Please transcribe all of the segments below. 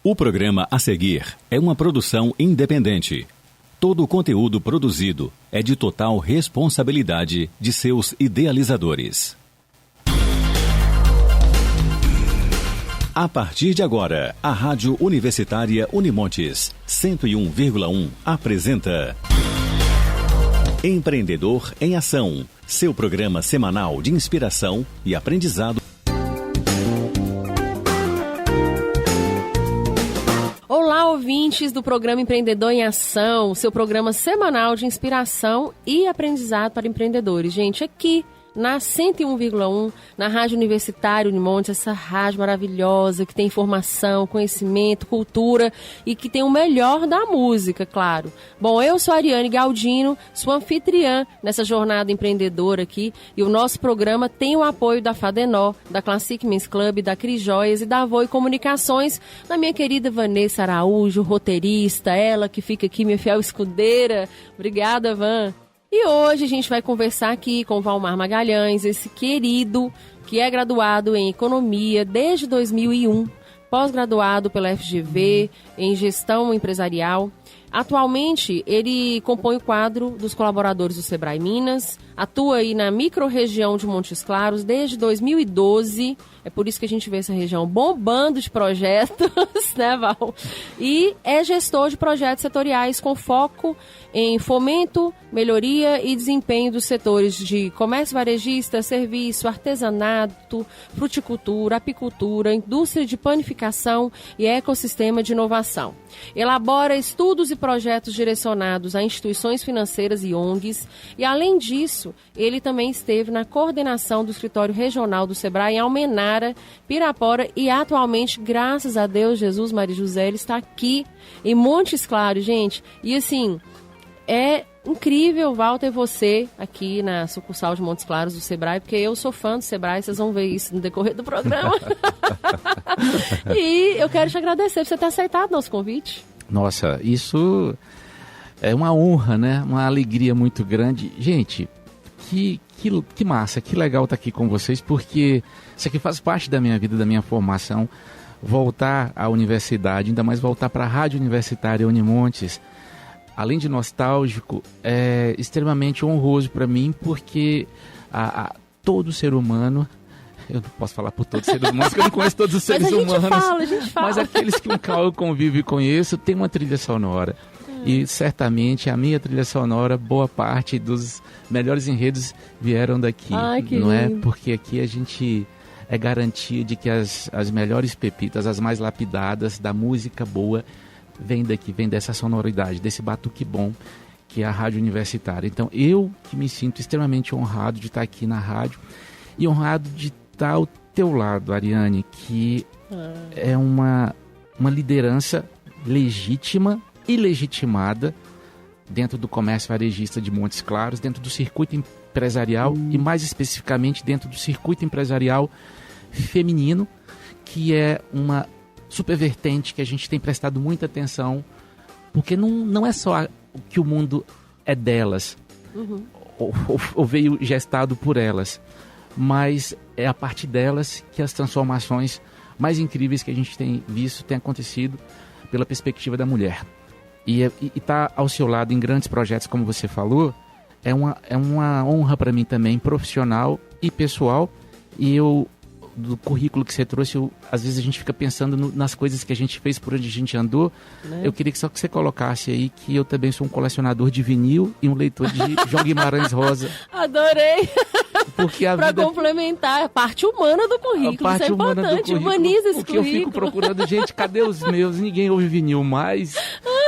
O programa a seguir é uma produção independente. Todo o conteúdo produzido é de total responsabilidade de seus idealizadores. A partir de agora, a Rádio Universitária Unimontes 101,1 apresenta Empreendedor em Ação, seu programa semanal de inspiração e aprendizado. Olá, ouvintes do programa Empreendedor em Ação, seu programa semanal de inspiração e aprendizado para empreendedores. Gente, aqui na 101,1, na Rádio Universitária Unimontes, essa rádio maravilhosa que tem informação, conhecimento, cultura e que tem o melhor da música, claro. Bom, eu sou a Ariane Galdino, sua anfitriã nessa jornada empreendedora aqui, e o nosso programa tem o apoio da Fadenó, da Classic Men's Club, da Cris Joias e da Voi Comunicações, da minha querida Vanessa Araújo, roteirista, ela que fica aqui, minha fiel escudeira. Obrigada, Van. E hoje a gente vai conversar aqui com o Valmar Magalhães, esse querido que é graduado em Economia desde 2001, pós-graduado pela FGV em Gestão Empresarial. Atualmente, ele compõe o quadro dos colaboradores do Sebrae Minas, atua aí na microrregião de Montes Claros desde 2012, é por isso que a gente vê essa região bombando de projetos, né, Val? E é gestor de projetos setoriais com foco em fomento, melhoria e desempenho dos setores de comércio varejista, serviço, artesanato, fruticultura, apicultura, indústria de panificação e ecossistema de inovação. Elabora estudos e projetos direcionados a instituições financeiras e ONGs e, além disso, ele também esteve na coordenação do escritório regional do Sebrae em Almenara, Pirapora e atualmente, graças a Deus, Jesus, Maria e José, ele está aqui em Montes Claros, gente. E assim, é incrível, Walter, você aqui na sucursal de Montes Claros do Sebrae, porque eu sou fã do Sebrae, vocês vão ver isso no decorrer do programa. E eu quero te agradecer por você ter aceitado nosso convite. Nossa, isso é uma honra, né? Uma alegria muito grande. Gente, que massa, que legal estar aqui com vocês, porque isso aqui faz parte da minha vida, da minha formação. Voltar à universidade, ainda mais voltar para a Rádio Universitária Unimontes, além de nostálgico, é extremamente honroso para mim, porque todo ser humano, eu não posso falar por todos os seres humanos, porque eu não conheço todos os seres humanos, a gente fala. Mas aqueles que eu convivo e conheço, tem uma trilha sonora. E certamente a minha trilha sonora, boa parte dos melhores enredos vieram daqui. Ai, que não lindo. É? Porque aqui a gente é garantia de que as melhores pepitas, as mais lapidadas da música boa, vem daqui, vem dessa sonoridade, desse batuque bom que é a Rádio Universitária. Então eu que me sinto extremamente honrado de estar aqui na rádio e honrado de estar ao teu lado, Ariane, que é uma liderança legítima e legitimada dentro do comércio varejista de Montes Claros, dentro do circuito empresarial e mais especificamente dentro do circuito empresarial feminino, que é uma supervertente que a gente tem prestado muita atenção, porque não é só o que o mundo é delas, ou veio gestado por elas, mas é a partir delas que as transformações mais incríveis que a gente tem visto têm acontecido pela perspectiva da mulher. E estar ao seu lado em grandes projetos, como você falou, é uma honra para mim também, profissional e pessoal. E do currículo que você trouxe, às vezes a gente fica pensando nas coisas que a gente fez, por onde a gente andou, né? Eu queria que só que você colocasse aí que eu também sou um colecionador de vinil e um leitor de João Guimarães Rosa. Adorei! Porque a pra vida... complementar a parte humana do currículo, isso é importante, humaniza esse porque currículo. Eu fico procurando, gente, cadê os meus? Ninguém ouve vinil mais.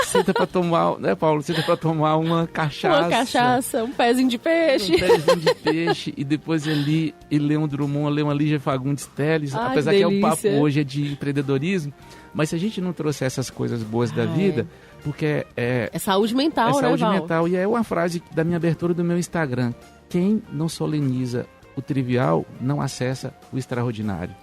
Senta pra tomar, né, Paulo? Senta pra tomar uma cachaça. Uma cachaça, um pezinho de peixe. Um pezinho de peixe e depois ali e ler um Drummond, ler uma Lígia Fagundes Telles. Ai, apesar delícia. Que o papo hoje é de empreendedorismo, mas se a gente não trouxer essas coisas boas da vida, porque é saúde mental, né, saúde Val? mental. E é uma frase da minha abertura do meu Instagram: quem não soleniza o trivial não acessa o extraordinário.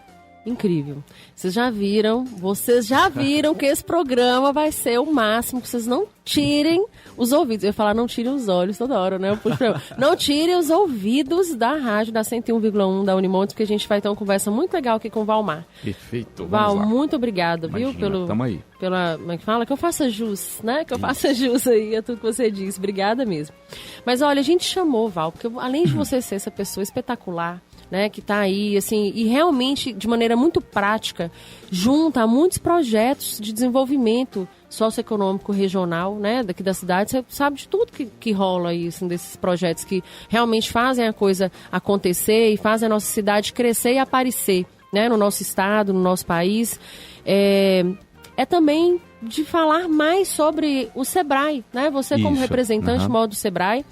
incrível. Vocês já viram que esse programa vai ser o máximo, que vocês não tirem os ouvidos. Eu ia falar, não tirem os olhos toda hora, né? Não tirem os ouvidos da rádio, da 101,1 da Unimontes, porque a gente vai ter uma conversa muito legal aqui com o Valmar. Perfeito, Val, muito obrigada, viu? Tamo aí. Como é que fala? Que eu faça jus, né? Que eu faça jus aí a tudo que você disse. Obrigada mesmo. Mas olha, a gente chamou, Val, porque além de você ser essa pessoa espetacular, né, que está aí, assim, e realmente, de maneira muito prática, junta a muitos projetos de desenvolvimento socioeconômico regional, né, daqui da cidade. Você sabe de tudo que rola aí, assim, desses projetos que realmente fazem a coisa acontecer e fazem a nossa cidade crescer e aparecer, né, no nosso estado, no nosso país. É também de falar mais sobre o Sebrae, né? Você como representante maior do Sebrae,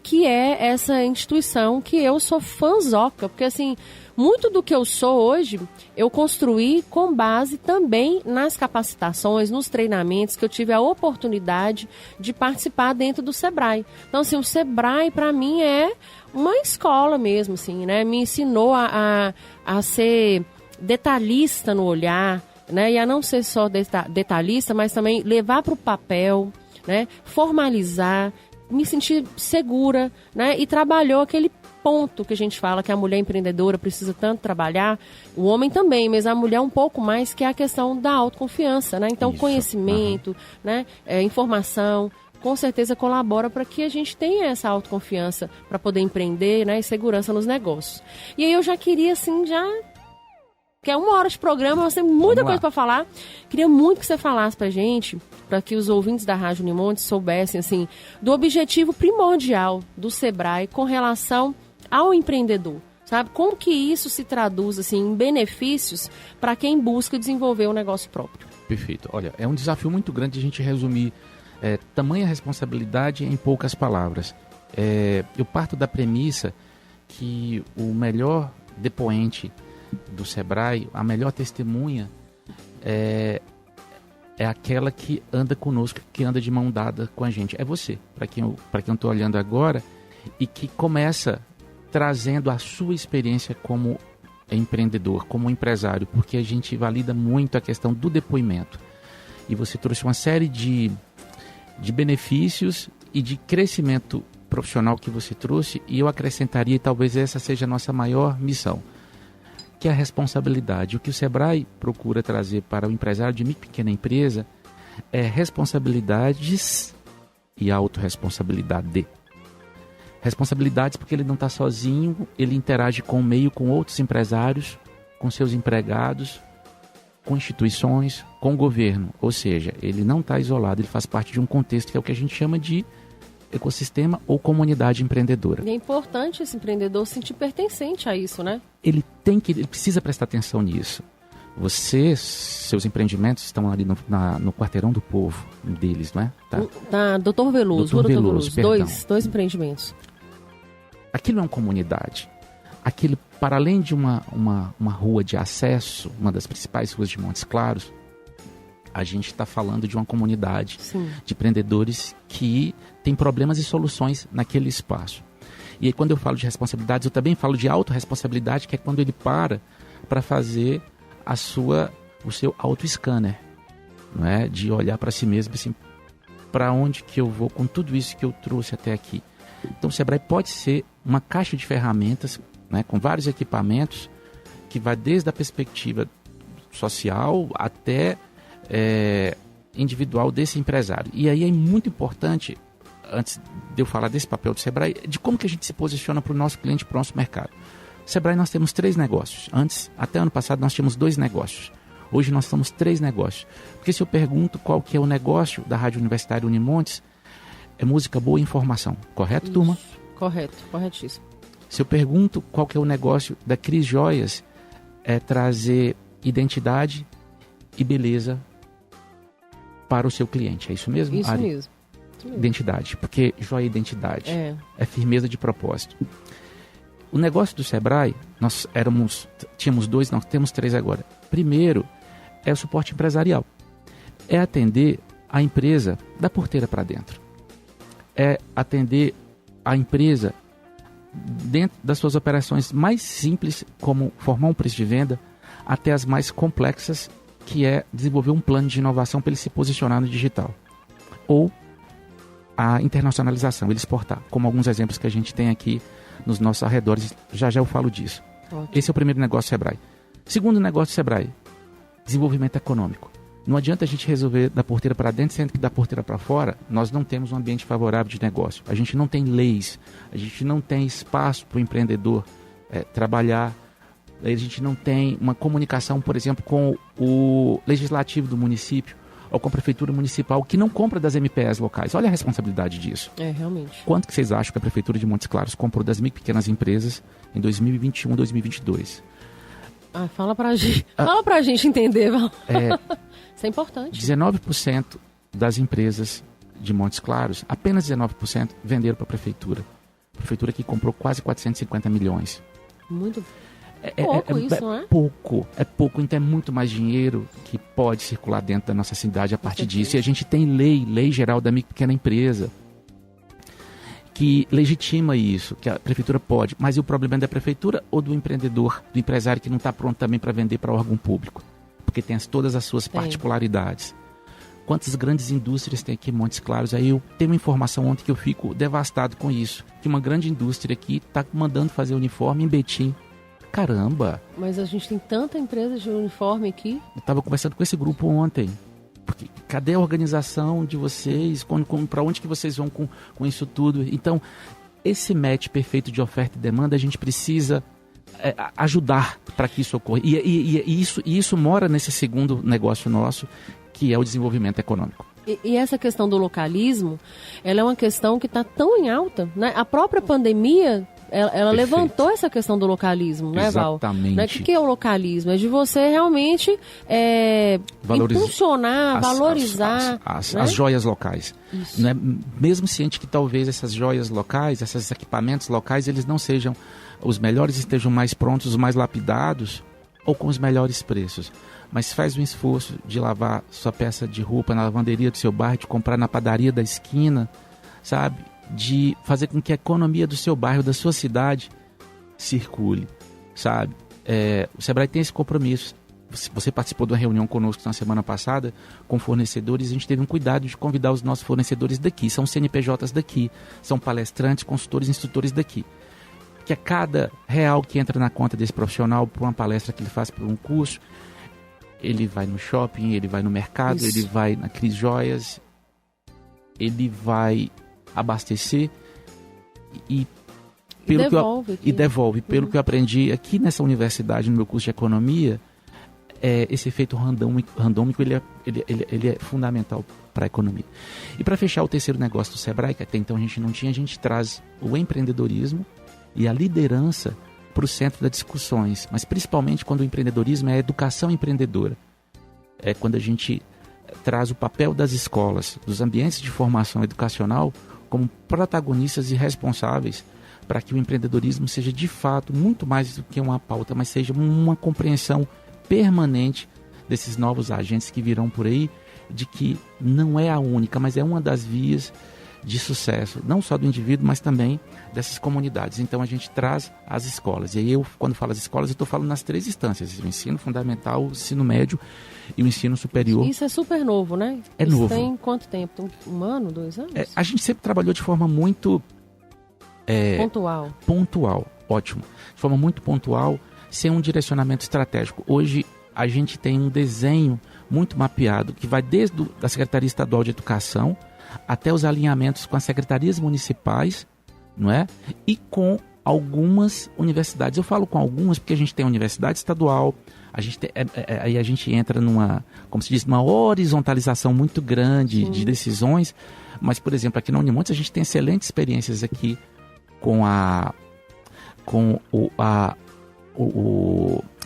que é essa instituição que eu sou fãzoca, porque assim, muito do que eu sou hoje, eu construí com base também nas capacitações, nos treinamentos que eu tive a oportunidade de participar dentro do Sebrae. Então assim, o Sebrae para mim é uma escola mesmo, assim, né? Me ensinou a ser detalhista no olhar, né, e a não ser só detalhista, mas também levar para o papel, né, formalizar, me sentir segura, né, e trabalhou aquele ponto que a gente fala que a mulher empreendedora precisa tanto trabalhar, o homem também, mas a mulher um pouco mais, que é a questão da autoconfiança, né, então conhecimento, né, informação, com certeza colabora para que a gente tenha essa autoconfiança para poder empreender, né, e segurança nos negócios. E aí eu já queria, assim, que é 1 hora de programa, nós temos muita coisa para falar. Queria muito que você falasse pra gente, para que os ouvintes da Rádio Unimontes soubessem, assim, do objetivo primordial do Sebrae com relação ao empreendedor, sabe? Como que isso se traduz, assim, em benefícios para quem busca desenvolver um negócio próprio? Perfeito. Olha, é um desafio muito grande a gente resumir tamanha responsabilidade em poucas palavras. Eu parto da premissa que o melhor depoente do Sebrae, a melhor testemunha é aquela que anda conosco, que anda de mão dada com a gente. É você, para quem eu estou olhando agora, e que começa trazendo a sua experiência como empreendedor, como empresário, porque a gente valida muito a questão do depoimento. E você trouxe uma série de benefícios e de crescimento profissional que você trouxe, e eu acrescentaria, e talvez essa seja a nossa maior missão, que é a responsabilidade. O que o Sebrae procura trazer para o empresário de micro e pequena empresa é responsabilidades e autorresponsabilidade. Responsabilidades porque ele não está sozinho, ele interage com o meio, com outros empresários, com seus empregados, com instituições, com o governo. Ou seja, ele não está isolado, ele faz parte de um contexto que é o que a gente chama de ecossistema ou comunidade empreendedora. E é importante esse empreendedor se sentir pertencente a isso, né? Ele precisa prestar atenção nisso. Seus empreendimentos estão ali no quarteirão do povo deles, não é? Tá, Doutor Veloso, Doutor Veloso, dois empreendimentos. Aquilo é uma comunidade. Aquilo, para além de uma rua de acesso, uma das principais ruas de Montes Claros, a gente está falando de uma comunidade de empreendedores que tem problemas e soluções naquele espaço. E aí, quando eu falo de responsabilidades, eu também falo de autorresponsabilidade, que é quando ele para fazer o seu auto-scanner, não é? De olhar para si mesmo, assim, para onde que eu vou com tudo isso que eu trouxe até aqui. Então, o Sebrae pode ser uma caixa de ferramentas, né, com vários equipamentos, que vai desde a perspectiva social até individual desse empresário. E aí é muito importante, antes de eu falar desse papel do Sebrae, de como que a gente se posiciona para o nosso cliente, para o nosso mercado. No Sebrae nós temos 3 negócios. Até ano passado nós tínhamos 2 negócios. Hoje nós temos 3 negócios. Porque se eu pergunto qual que é o negócio da Rádio Universitária Unimontes, é música boa e informação. Correto, turma? Correto, corretíssimo. Se eu pergunto qual que é o negócio da Cris Joias, é trazer identidade e beleza para o seu cliente. É isso mesmo, Isso Ari? mesmo. Identidade, porque joia é identidade. É firmeza de propósito. O negócio do Sebrae, nós tínhamos 2, nós temos 3 agora. Primeiro, é o suporte empresarial. É atender a empresa da porteira para dentro. É atender a empresa dentro das suas operações mais simples, como formar um preço de venda, até as mais complexas, que é desenvolver um plano de inovação para ele se posicionar no digital. Ou a internacionalização, ele exportar, como alguns exemplos que a gente tem aqui nos nossos arredores. Já eu falo disso. Ótimo. Esse é o primeiro negócio do Sebrae. Segundo negócio do Sebrae, desenvolvimento econômico. Não adianta a gente resolver da porteira para dentro, sendo que da porteira para fora, nós não temos um ambiente favorável de negócio. A gente não tem leis, a gente não tem espaço para o empreendedor trabalhar, a gente não tem uma comunicação, por exemplo, com o legislativo do município ou com a prefeitura municipal, que não compra das MPS locais. Olha a responsabilidade disso. Realmente. Quanto que vocês acham que a prefeitura de Montes Claros comprou das micro e pequenas empresas em 2021, 2022? Fala pra gente. Fala pra gente entender, Val. Isso é importante. 19% das empresas de Montes Claros, apenas 19% venderam para a prefeitura. A prefeitura que comprou quase 450 milhões. Muito pouco isso, não é? É pouco, então é muito mais dinheiro que pode circular dentro da nossa cidade a partir disso. E a gente tem lei geral da micro e pequena empresa, que legitima isso, que a prefeitura pode. Mas e o problema é da prefeitura ou do empreendedor, do empresário que não está pronto também para vender para órgão público? Porque tem todas as suas particularidades. Quantas grandes indústrias tem aqui em Montes Claros? Aí eu tenho uma informação ontem que eu fico devastado com isso. Que uma grande indústria aqui está mandando fazer uniforme em Betim. Caramba! Mas a gente tem tanta empresa de uniforme aqui. Eu estava conversando com esse grupo ontem. Porque cadê a organização de vocês? Para onde que vocês vão com isso tudo? Então, esse match perfeito de oferta e demanda, a gente precisa ajudar para que isso ocorra. E isso mora nesse segundo negócio nosso, que é o desenvolvimento econômico. E essa questão do localismo, ela é uma questão que está tão em alta, né? A própria pandemia, ela levantou essa questão do localismo, né, Val? Exatamente. O que é o localismo? É de você realmente impulsionar, valorizar as joias locais. Né? Mesmo ciente que talvez essas joias locais, esses equipamentos locais, eles não sejam os melhores, estejam mais prontos, os mais lapidados ou com os melhores preços. Mas faz um esforço de lavar sua peça de roupa na lavanderia do seu bairro, de comprar na padaria da esquina, sabe? De fazer com que a economia do seu bairro, da sua cidade, circule, sabe? O Sebrae tem esse compromisso. Você participou de uma reunião conosco na semana passada com fornecedores. A gente teve um cuidado de convidar os nossos fornecedores daqui. São CNPJs daqui, são palestrantes, consultores, instrutores daqui. Que a cada real que entra na conta desse profissional por uma palestra que ele faz por um curso, ele vai no shopping, ele vai no mercado, ele vai na Cris Joias, ele vai abastecer e devolve. Pelo que eu aprendi aqui nessa universidade, no meu curso de economia, esse efeito randômico ele é fundamental para a economia. E para fechar o terceiro negócio do Sebrae, que até então a gente não tinha, a gente traz o empreendedorismo e a liderança para o centro das discussões, mas principalmente quando o empreendedorismo é a educação empreendedora. É quando a gente traz o papel das escolas, dos ambientes de formação educacional como protagonistas e responsáveis para que o empreendedorismo seja de fato muito mais do que uma pauta, mas seja uma compreensão permanente desses novos agentes que virão por aí, de que não é a única, mas é uma das vias de sucesso, não só do indivíduo, mas também dessas comunidades. Então a gente traz as escolas. E aí quando falo as escolas, eu estou falando nas três instâncias: o ensino fundamental, o ensino médio e o ensino superior. Isso é super novo, né? Isso novo. Tem quanto tempo? Tem 1 ano, 2 anos? A gente sempre trabalhou de forma muito... Pontual, ótimo. De forma muito pontual, sem um direcionamento estratégico. Hoje a gente tem um desenho muito mapeado, que vai desde a Secretaria Estadual de Educação até os alinhamentos com as secretarias municipais, não é? E com algumas universidades. Eu falo com algumas porque a gente tem a universidade estadual, aí a gente entra numa, como se diz, numa horizontalização muito grande de decisões. Mas, por exemplo, aqui na Unimontes a gente tem excelentes experiências aqui com a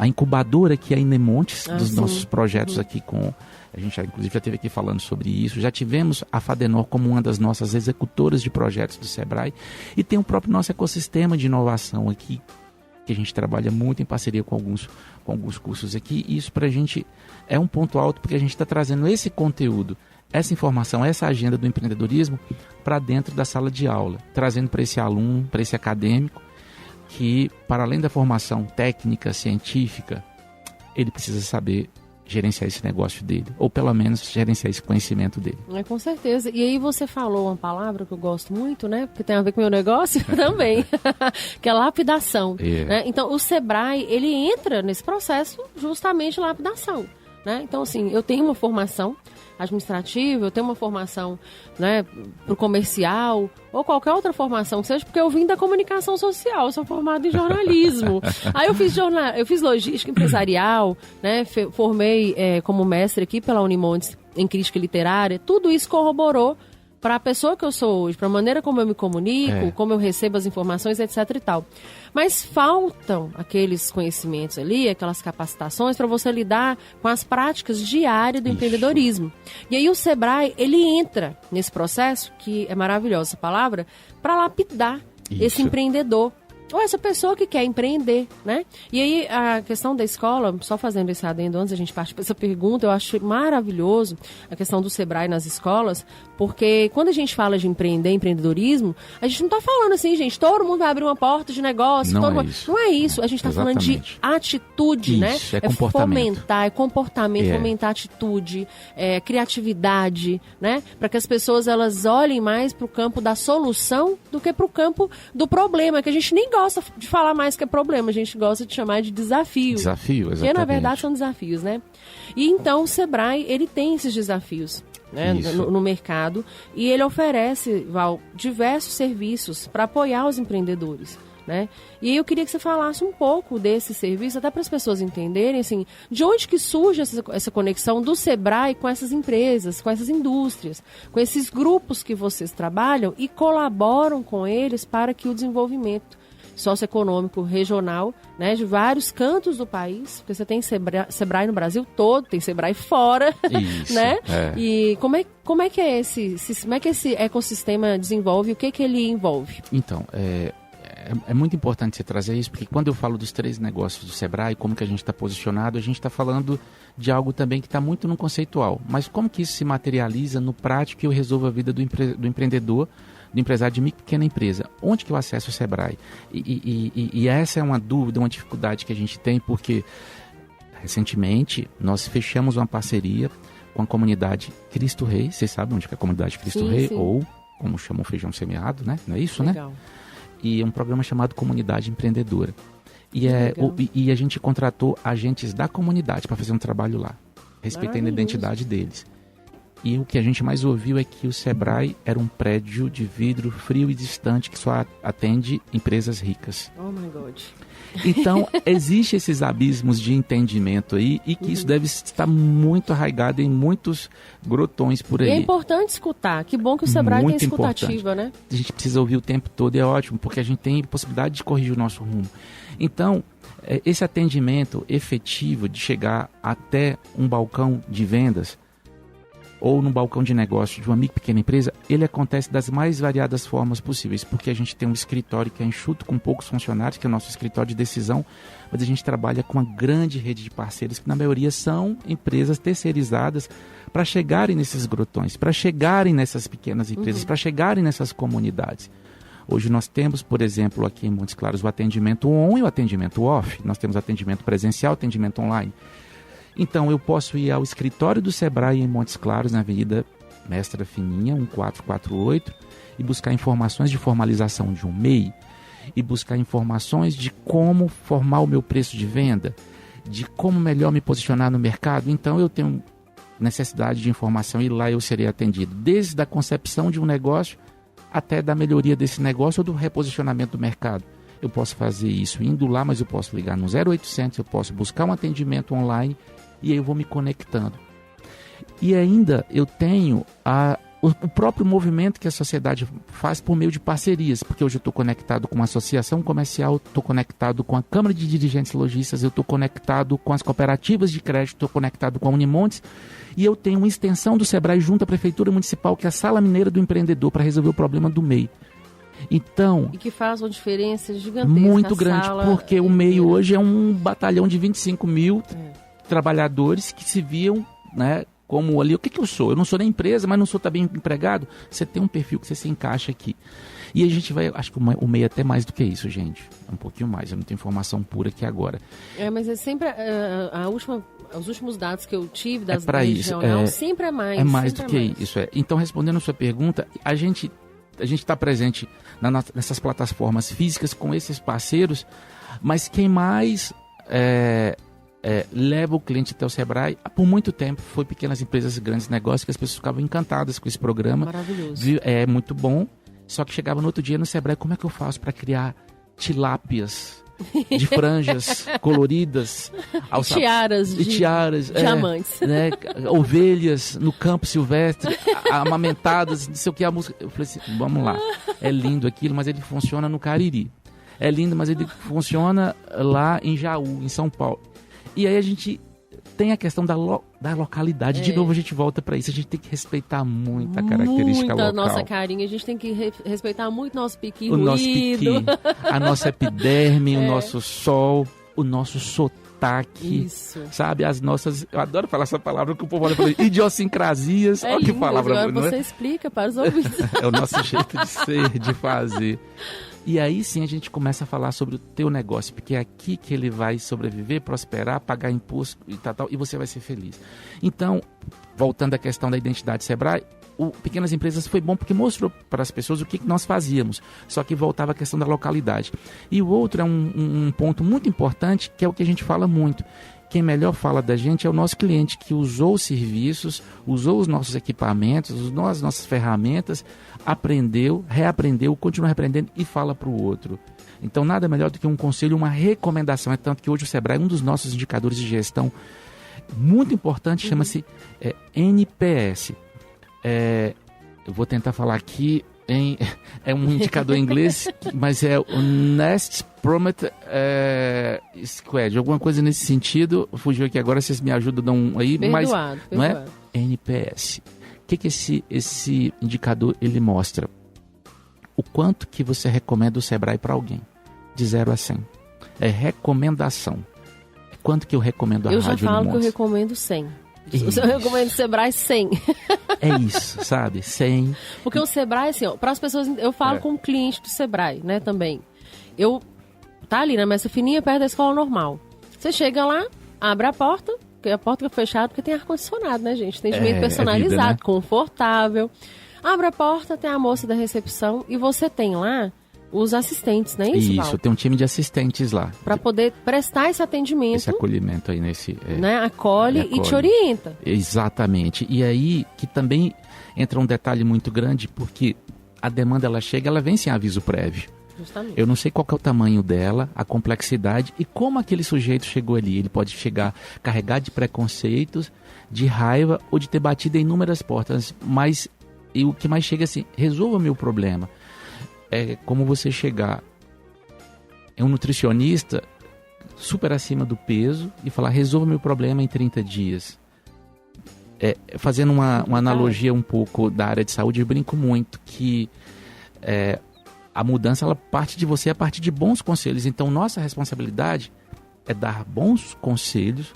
incubadora que é a Inemontes, dos nossos projetos aqui com... A gente inclusive já esteve aqui falando sobre isso. Já tivemos a Fadenor como uma das nossas executoras de projetos do Sebrae. E tem o próprio nosso ecossistema de inovação aqui, que a gente trabalha muito em parceria com alguns cursos aqui. E isso para a gente é um ponto alto, porque a gente está trazendo esse conteúdo, essa informação, essa agenda do empreendedorismo para dentro da sala de aula, trazendo para esse aluno, para esse acadêmico, que para além da formação técnica, científica, ele precisa saber gerenciar esse negócio dele, ou pelo menos gerenciar esse conhecimento dele. Com certeza. E aí você falou uma palavra que eu gosto muito, né? Porque tem a ver com o meu negócio também, que é lapidação. Né? Então, o Sebrae, ele entra nesse processo justamente de lapidação. Né? Então, assim, eu tenho uma formação administrativa, eu tenho uma formação, né, para o comercial, ou qualquer outra formação que seja, porque eu vim da comunicação social, eu sou formada em jornalismo. Aí eu fiz logística empresarial, né, formei como mestre aqui pela Unimontes em crítica literária, tudo isso corroborou para a pessoa que eu sou hoje, para a maneira como eu me comunico, como eu recebo as informações, etc e tal. Mas faltam aqueles conhecimentos ali, aquelas capacitações para você lidar com as práticas diárias do empreendedorismo. E aí o Sebrae, ele entra nesse processo, que é maravilhosa essa palavra, para lapidar esse empreendedor. Ou essa pessoa que quer empreender, né? E aí, a questão da escola, só fazendo esse adendo antes da gente partir para essa pergunta, eu acho maravilhoso a questão do Sebrae nas escolas, porque quando a gente fala de empreendedorismo, a gente não está falando assim, gente, todo mundo vai abrir uma porta de negócio. Não é isso. A gente está falando de atitude, isso, né? É comportamento. Fomentar fomentar atitude, criatividade, né? Para que as pessoas, elas olhem mais para o campo da solução do que para o campo do problema, que a gente nem gosta de falar mais que é problema, a gente gosta de chamar de desafio. Desafio, exatamente. Porque, na verdade, são desafios, né? E, então, o Sebrae, ele tem esses desafios, né, no mercado, e ele oferece, Val, diversos serviços para apoiar os empreendedores, né? E aí eu queria que você falasse um pouco desse serviço, até para as pessoas entenderem, assim, de onde que surge essa conexão do Sebrae com essas empresas, com essas indústrias, com esses grupos que vocês trabalham e colaboram com eles para que o desenvolvimento socioeconômico regional, né, de vários cantos do país, porque você tem Sebrae no Brasil todo, tem Sebrae fora, isso, né? E como é que esse ecossistema desenvolve, o que ele envolve? Então, é muito importante você trazer isso, porque quando eu falo dos 3 negócios do Sebrae, como que a gente está posicionado, a gente está falando de algo também que está muito no conceitual, mas como que isso se materializa no prático e eu resolvo a vida do empreendedor, do empresário de pequena empresa. Onde que eu acesso o Sebrae? E essa é uma dúvida, uma dificuldade que a gente tem, porque recentemente nós fechamos uma parceria com a comunidade Cristo Rei. Vocês sabem onde é a comunidade Cristo Rei? Sim. Ou como chamam feijão semeado, né? Não é isso, legal, né? E é um programa chamado Comunidade Empreendedora. E a gente contratou agentes da comunidade para fazer um trabalho lá, respeitando a identidade deles. E o que a gente mais ouviu é que o Sebrae era um prédio de vidro frio e distante que só atende empresas ricas. Oh my God. Então, existem esses abismos de entendimento aí e que isso deve estar muito arraigado em muitos grotões por aí. E é importante escutar. Que bom que o Sebrae tem escutativa, né? A gente precisa ouvir o tempo todo e é ótimo, porque a gente tem possibilidade de corrigir o nosso rumo. Então, esse atendimento efetivo de chegar até um balcão de vendas ou no balcão de negócio de uma pequena empresa, ele acontece das mais variadas formas possíveis, porque a gente tem um escritório que é enxuto com poucos funcionários, que é o nosso escritório de decisão, mas a gente trabalha com uma grande rede de parceiros, que na maioria são empresas terceirizadas para chegarem nesses grotões, para chegarem nessas pequenas empresas, para chegarem nessas comunidades. Hoje nós temos, por exemplo, aqui em Montes Claros, o atendimento on e o atendimento off. Nós temos atendimento presencial, atendimento online. Então, eu posso ir ao escritório do Sebrae em Montes Claros, na Avenida Mestra Fininha, 1448, e buscar informações de formalização de um MEI, e buscar informações de como formar o meu preço de venda, de como melhor me posicionar no mercado. Então, eu tenho necessidade de informação e lá eu serei atendido, desde a concepção de um negócio até da melhoria desse negócio ou do reposicionamento do mercado. Eu posso fazer isso indo lá, mas eu posso ligar no 0800, eu posso buscar um atendimento online e aí eu vou me conectando. E ainda eu tenho o próprio movimento que a sociedade faz por meio de parcerias, porque hoje eu estou conectado com uma associação comercial, estou conectado com a Câmara de Dirigentes Lojistas, eu estou conectado com as cooperativas de crédito, estou conectado com a Unimontes, e eu tenho uma extensão do Sebrae junto à Prefeitura Municipal, que é a Sala Mineira do Empreendedor, para resolver o problema do MEI. Então, e que faz uma diferença gigantesca. Muito grande, porque o MEI hoje é um batalhão de 25 mil trabalhadores que se viam, né, como ali, o que eu sou? Eu não sou da empresa, mas não sou também empregado. Você tem um perfil que você se encaixa aqui. E a gente vai, acho que o MEI é até mais do que isso, gente. É um pouquinho mais, eu não tenho informação pura aqui agora. Mas é sempre os últimos dados que eu tive da região, sempre é mais. É mais do que isso. Então, respondendo a sua pergunta, a gente está presente nessas plataformas físicas com esses parceiros, mas quem mais leva o cliente até o Sebrae, por muito tempo, foi pequenas empresas e grandes negócios, que as pessoas ficavam encantadas com esse programa. Maravilhoso. É muito bom, só que chegava no outro dia no Sebrae, como é que eu faço para criar tilápias de franjas coloridas, tiaras diamantes, né? Ovelhas no campo silvestre, amamentadas, não sei o que, a música. Eu falei assim, vamos lá, é lindo aquilo, mas ele funciona no Cariri. É lindo, mas ele funciona lá em Jaú, em São Paulo. E aí a gente tem a questão da localidade. De novo a gente volta para isso. A gente tem que respeitar muito a característica local. A nossa carinha. A gente tem que respeitar muito nosso piqui ruído. Nosso piqui, a nossa epiderme, o nosso sol, o nosso sotaque. Isso. Sabe? As nossas... Eu adoro falar essa palavra que o povo olha para É idiosincrasias. Olha lindo, que palavra. agora você explica para os ouvintes. É o nosso jeito de ser, de fazer. E aí sim a gente começa a falar sobre o teu negócio, porque é aqui que ele vai sobreviver, prosperar, pagar imposto e tal, e você vai ser feliz. Então, voltando à questão da identidade Sebrae, o Pequenas Empresas foi bom porque mostrou para as pessoas o que nós fazíamos, só que voltava à questão da localidade. E o outro é um ponto muito importante, que é o que a gente fala muito. Quem melhor fala da gente é o nosso cliente, que usou os serviços, usou os nossos equipamentos, usou as nossas ferramentas, aprendeu, reaprendeu, continua reaprendendo e fala para o outro. Então, nada melhor do que um conselho, uma recomendação. É tanto que hoje o Sebrae, um dos nossos indicadores de gestão muito importante, chama-se NPS. Eu vou tentar falar aqui, é um indicador em inglês, mas é o Next Promoter Squad, alguma coisa nesse sentido. Fugiu aqui agora, vocês me ajudam aí. Perdoado. Não é? NPS. O que esse indicador ele mostra? O quanto que você recomenda o Sebrae para alguém, de 0 a 100. É recomendação. Quanto que eu recomendo a Rádio Eu já falo Unimontes? que eu recomendo 100. Eu recomendo o Sebrae 100. É isso, sabe? 100. Porque o Sebrae, assim, para as pessoas... Eu falo com o cliente do Sebrae, né, também. Tá ali na Messa Fininha, perto da escola normal. Você chega lá, abre a porta, porque a porta fica fechada porque tem ar-condicionado, né, gente? Atendimento personalizado, vida, né? Confortável. Abre a porta, tem a moça da recepção e você tem lá os assistentes, não é isso, Paulo? Isso, tem um time de assistentes lá. Para poder prestar esse atendimento. Esse acolhimento aí nesse... Né? Acolhe e te orienta. Exatamente. E aí que também entra um detalhe muito grande, porque a demanda ela chega, ela vem sem aviso prévio. Justamente. Eu não sei qual que é o tamanho dela, a complexidade e como aquele sujeito chegou ali. Ele pode chegar carregado de preconceitos, de raiva ou de ter batido em inúmeras portas, mas e o que mais chega é assim, resolva meu problema. É como você chegar em um nutricionista super acima do peso e falar, resolva meu problema em 30 dias. Fazendo uma analogia um pouco da área de saúde, eu brinco muito que a mudança ela parte de você a partir de bons conselhos. Então, nossa responsabilidade é dar bons conselhos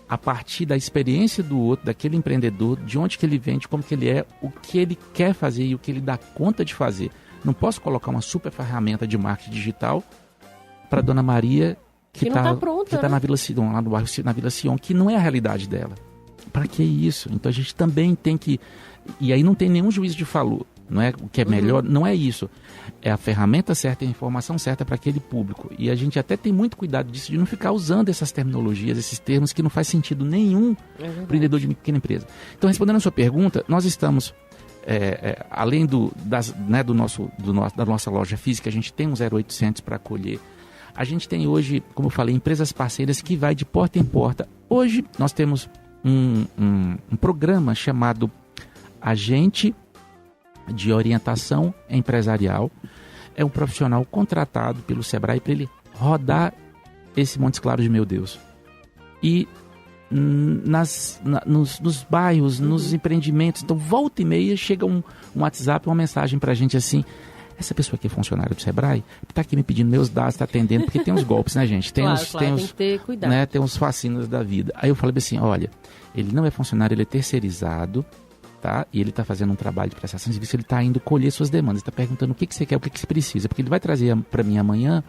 a partir da experiência do outro, daquele empreendedor, de onde que ele vem, de como que ele é, o que ele quer fazer e o que ele dá conta de fazer. Não posso colocar uma super ferramenta de marketing digital para Dona Maria que está na Vila Sion, lá no bairro, na Vila Sion, que não é a realidade dela. Para que isso? Então a gente também tem que... E aí não tem nenhum juízo de valor, não é o que é melhor, não é isso. É a ferramenta certa e a informação certa para aquele público. E a gente até tem muito cuidado disso, de não ficar usando essas terminologias, esses termos que não faz sentido nenhum para o empreendedor de pequena empresa. Então, respondendo a sua pergunta, nós estamos... além da nossa loja física, a gente tem um 0800 para acolher. A gente tem hoje, como eu falei, empresas parceiras que vai de porta em porta. Hoje nós temos um programa chamado Agente de Orientação Empresarial. É um profissional contratado pelo Sebrae para ele rodar esse Montes Claros de meu Deus. E nos bairros, nos empreendimentos. Então, volta e meia, chega um WhatsApp, uma mensagem pra gente assim, essa pessoa aqui é funcionária do Sebrae, está aqui me pedindo meus dados, está atendendo, porque tem uns golpes, né, gente? Tem tem que ter cuidado. Né, tem uns fascinos da vida. Aí eu falei assim, olha, ele não é funcionário, ele é terceirizado, tá? E ele está fazendo um trabalho de prestação de serviço, ele está indo colher suas demandas, está perguntando o que você quer, o que você precisa, porque ele vai trazer para mim amanhã,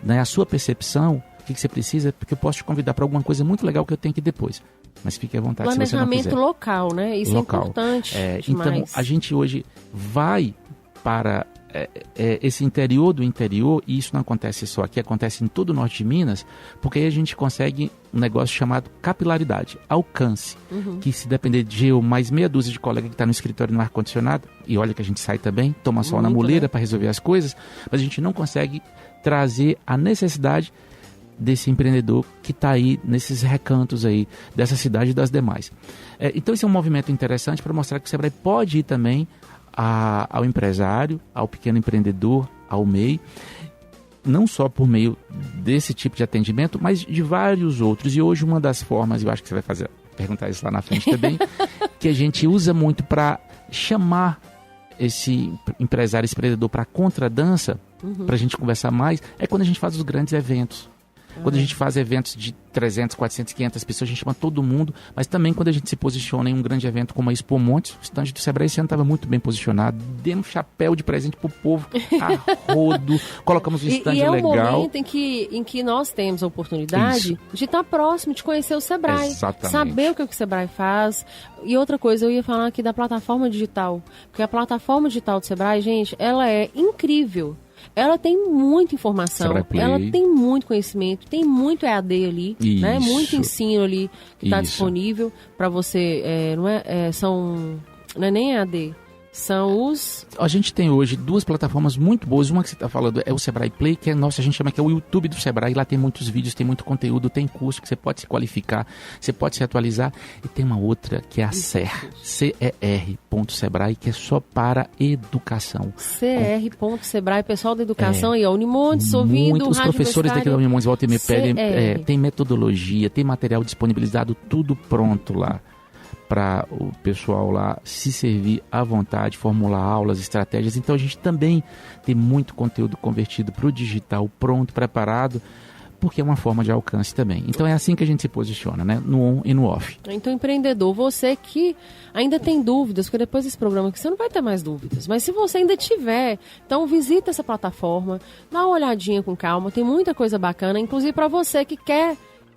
né, a sua percepção, o que você precisa, porque eu posso te convidar para alguma coisa muito legal que eu tenho aqui depois. Mas fique à vontade se você não quiser. Planejamento local, né? Isso local. É importante demais. Então, a gente hoje vai para esse interior do interior, e isso não acontece só aqui, acontece em todo o norte de Minas, porque aí a gente consegue um negócio chamado capilaridade, alcance, que se depender de eu mais meia dúzia de colega que está no escritório no ar-condicionado, e olha que a gente sai também, toma sol na muleira, né, para resolver as coisas, mas a gente não consegue trazer a necessidade desse empreendedor que está aí nesses recantos aí dessa cidade e das demais. Então esse é um movimento interessante para mostrar que o Sebrae pode ir também ao empresário, ao pequeno empreendedor, ao MEI, não só por meio desse tipo de atendimento, mas de vários outros. E hoje uma das formas, eu acho que você vai perguntar isso lá na frente também, que a gente usa muito para chamar esse empresário, esse empreendedor para a contradança, para a gente conversar mais, é quando a gente faz os grandes eventos. Quando a gente faz eventos de 300, 400, 500 pessoas, a gente chama todo mundo, mas também quando a gente se posiciona em um grande evento como a Expo Montes, o stand do Sebrae esse ano estava muito bem posicionado, demos chapéu de presente pro povo, a rodo, colocamos um stand legal. E é um momento em que nós temos a oportunidade de estar próximo, de conhecer o Sebrae, saber o que o Sebrae faz. E outra coisa, eu ia falar aqui da plataforma digital, porque a plataforma digital do Sebrae, gente, ela é incrível. Ela tem muita informação, ela tem muito conhecimento, tem muito EAD ali, né? Muito ensino ali que está disponível para você. Não é nem EAD, são os... A gente tem hoje duas plataformas muito boas. Uma que você está falando é o Sebrae Play, que é a gente chama que é o YouTube do Sebrae. Lá tem muitos vídeos, tem muito conteúdo, tem curso que você pode se qualificar, você pode se atualizar. E tem uma outra que é a CER, CER.Sebrae, que é só para educação. CER.Sebrae, pessoal da educação e a Unimontes ouvindo os professores daqui da Unimontes voltam e me pedem, tem metodologia, tem material disponibilizado, tudo pronto lá, para o pessoal lá se servir à vontade, formular aulas, estratégias. Então a gente também tem muito conteúdo convertido para o digital, pronto, preparado, porque é uma forma de alcance também. Então é assim que a gente se posiciona, né? No on e no off. Então, empreendedor, você que ainda tem dúvidas, porque depois desse programa aqui você não vai ter mais dúvidas, mas se você ainda tiver, então visita essa plataforma, dá uma olhadinha com calma, tem muita coisa bacana, inclusive para você que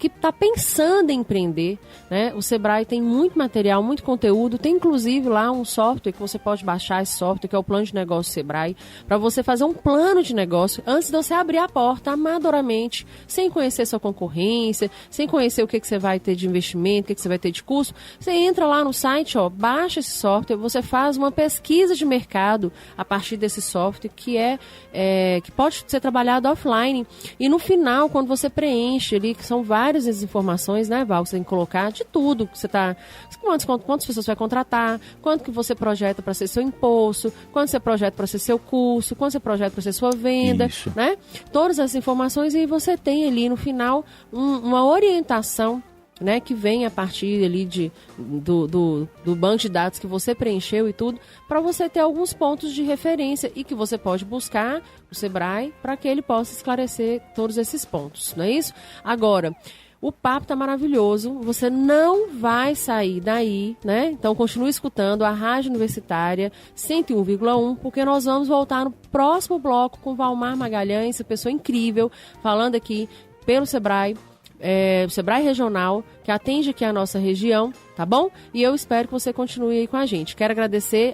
está pensando em empreender, né? O Sebrae tem muito material, muito conteúdo, tem inclusive lá um software que você pode baixar, esse software que é o Plano de Negócio Sebrae, para você fazer um plano de negócio antes de você abrir a porta amadoramente, sem conhecer sua concorrência, sem conhecer o que você vai ter de investimento, o que você vai ter de custo. Você entra lá no site, baixa esse software, você faz uma pesquisa de mercado a partir desse software que pode ser trabalhado offline, e no final, quando você preenche ali, que são várias informações, né, Val, que você tem que colocar de tudo que você está... Quantas pessoas você vai contratar, quanto que você projeta para ser seu imposto, quanto você projeta para ser seu curso, quanto você projeta para ser sua venda, né? Todas essas informações, e você tem ali no final uma orientação, né, que vem a partir ali do banco de dados que você preencheu e tudo, para você ter alguns pontos de referência e que você pode buscar o Sebrae para que ele possa esclarecer todos esses pontos, não é isso? Agora, o papo tá maravilhoso, você não vai sair daí, né? Então continue escutando a Rádio Universitária 101,1, porque nós vamos voltar no próximo bloco com Valmar Magalhães, essa pessoa incrível, falando aqui pelo Sebrae, o Sebrae Regional, que atende aqui a nossa região, tá bom? E eu espero que você continue aí com a gente. Quero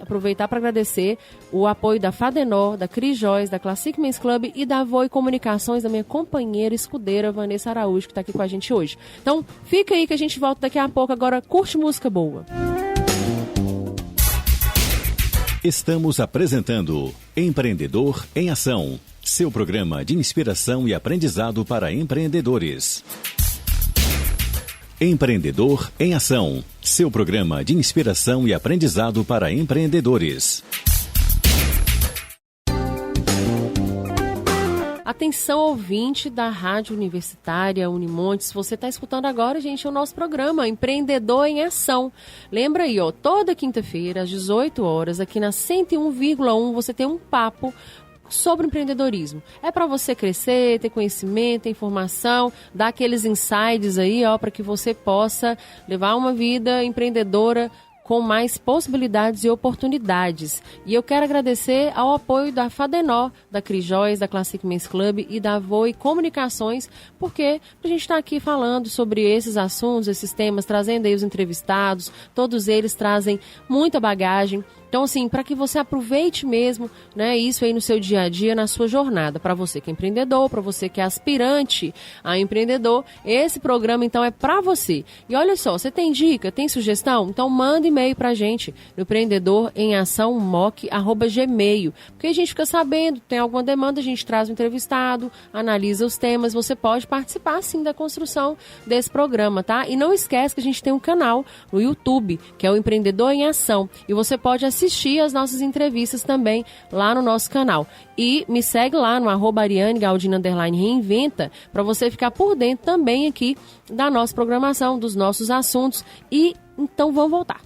aproveitar para agradecer o apoio da Fadenor, da Cris Joyce, da Classic Men's Club e da Voi Comunicações, da minha companheira escudeira Vanessa Araújo, que está aqui com a gente hoje. Então, fica aí que a gente volta daqui a pouco. Agora, curte música boa. Estamos apresentando Empreendedor em Ação, seu programa de inspiração e aprendizado para empreendedores. Empreendedor em Ação, seu programa de inspiração e aprendizado para empreendedores. Atenção, ouvinte da Rádio Universitária Unimontes, você está escutando agora, gente, o nosso programa Empreendedor em Ação. Lembra aí, toda quinta-feira, às 18 horas, aqui na 101,1, você tem um papo sobre empreendedorismo. É para você crescer, ter conhecimento, ter informação, dar aqueles insights aí, para que você possa levar uma vida empreendedora com mais possibilidades e oportunidades. E eu quero agradecer ao apoio da Fadenor, da Crijóis, da Classic Men's Club e da Voe Comunicações, porque a gente está aqui falando sobre esses assuntos, esses temas, trazendo aí os entrevistados, todos eles trazem muita bagagem. Então, assim, para que você aproveite mesmo, né, isso aí no seu dia a dia, na sua jornada. Para você que é empreendedor, para você que é aspirante a empreendedor, esse programa, então, é para você. E olha só, você tem dica, tem sugestão? Então, manda e-mail para a gente no empreendedoremasãomoc@gmail. Porque a gente fica sabendo, tem alguma demanda, a gente traz o entrevistado, analisa os temas, você pode participar, sim, da construção desse programa, tá? E não esquece que a gente tem um canal no YouTube, que é o Empreendedor em Ação. E você pode assistir as nossas entrevistas também lá no nosso canal. E me segue lá no @ArianeGaldino_Reinventa para você ficar por dentro também aqui da nossa programação, dos nossos assuntos. E então vamos voltar.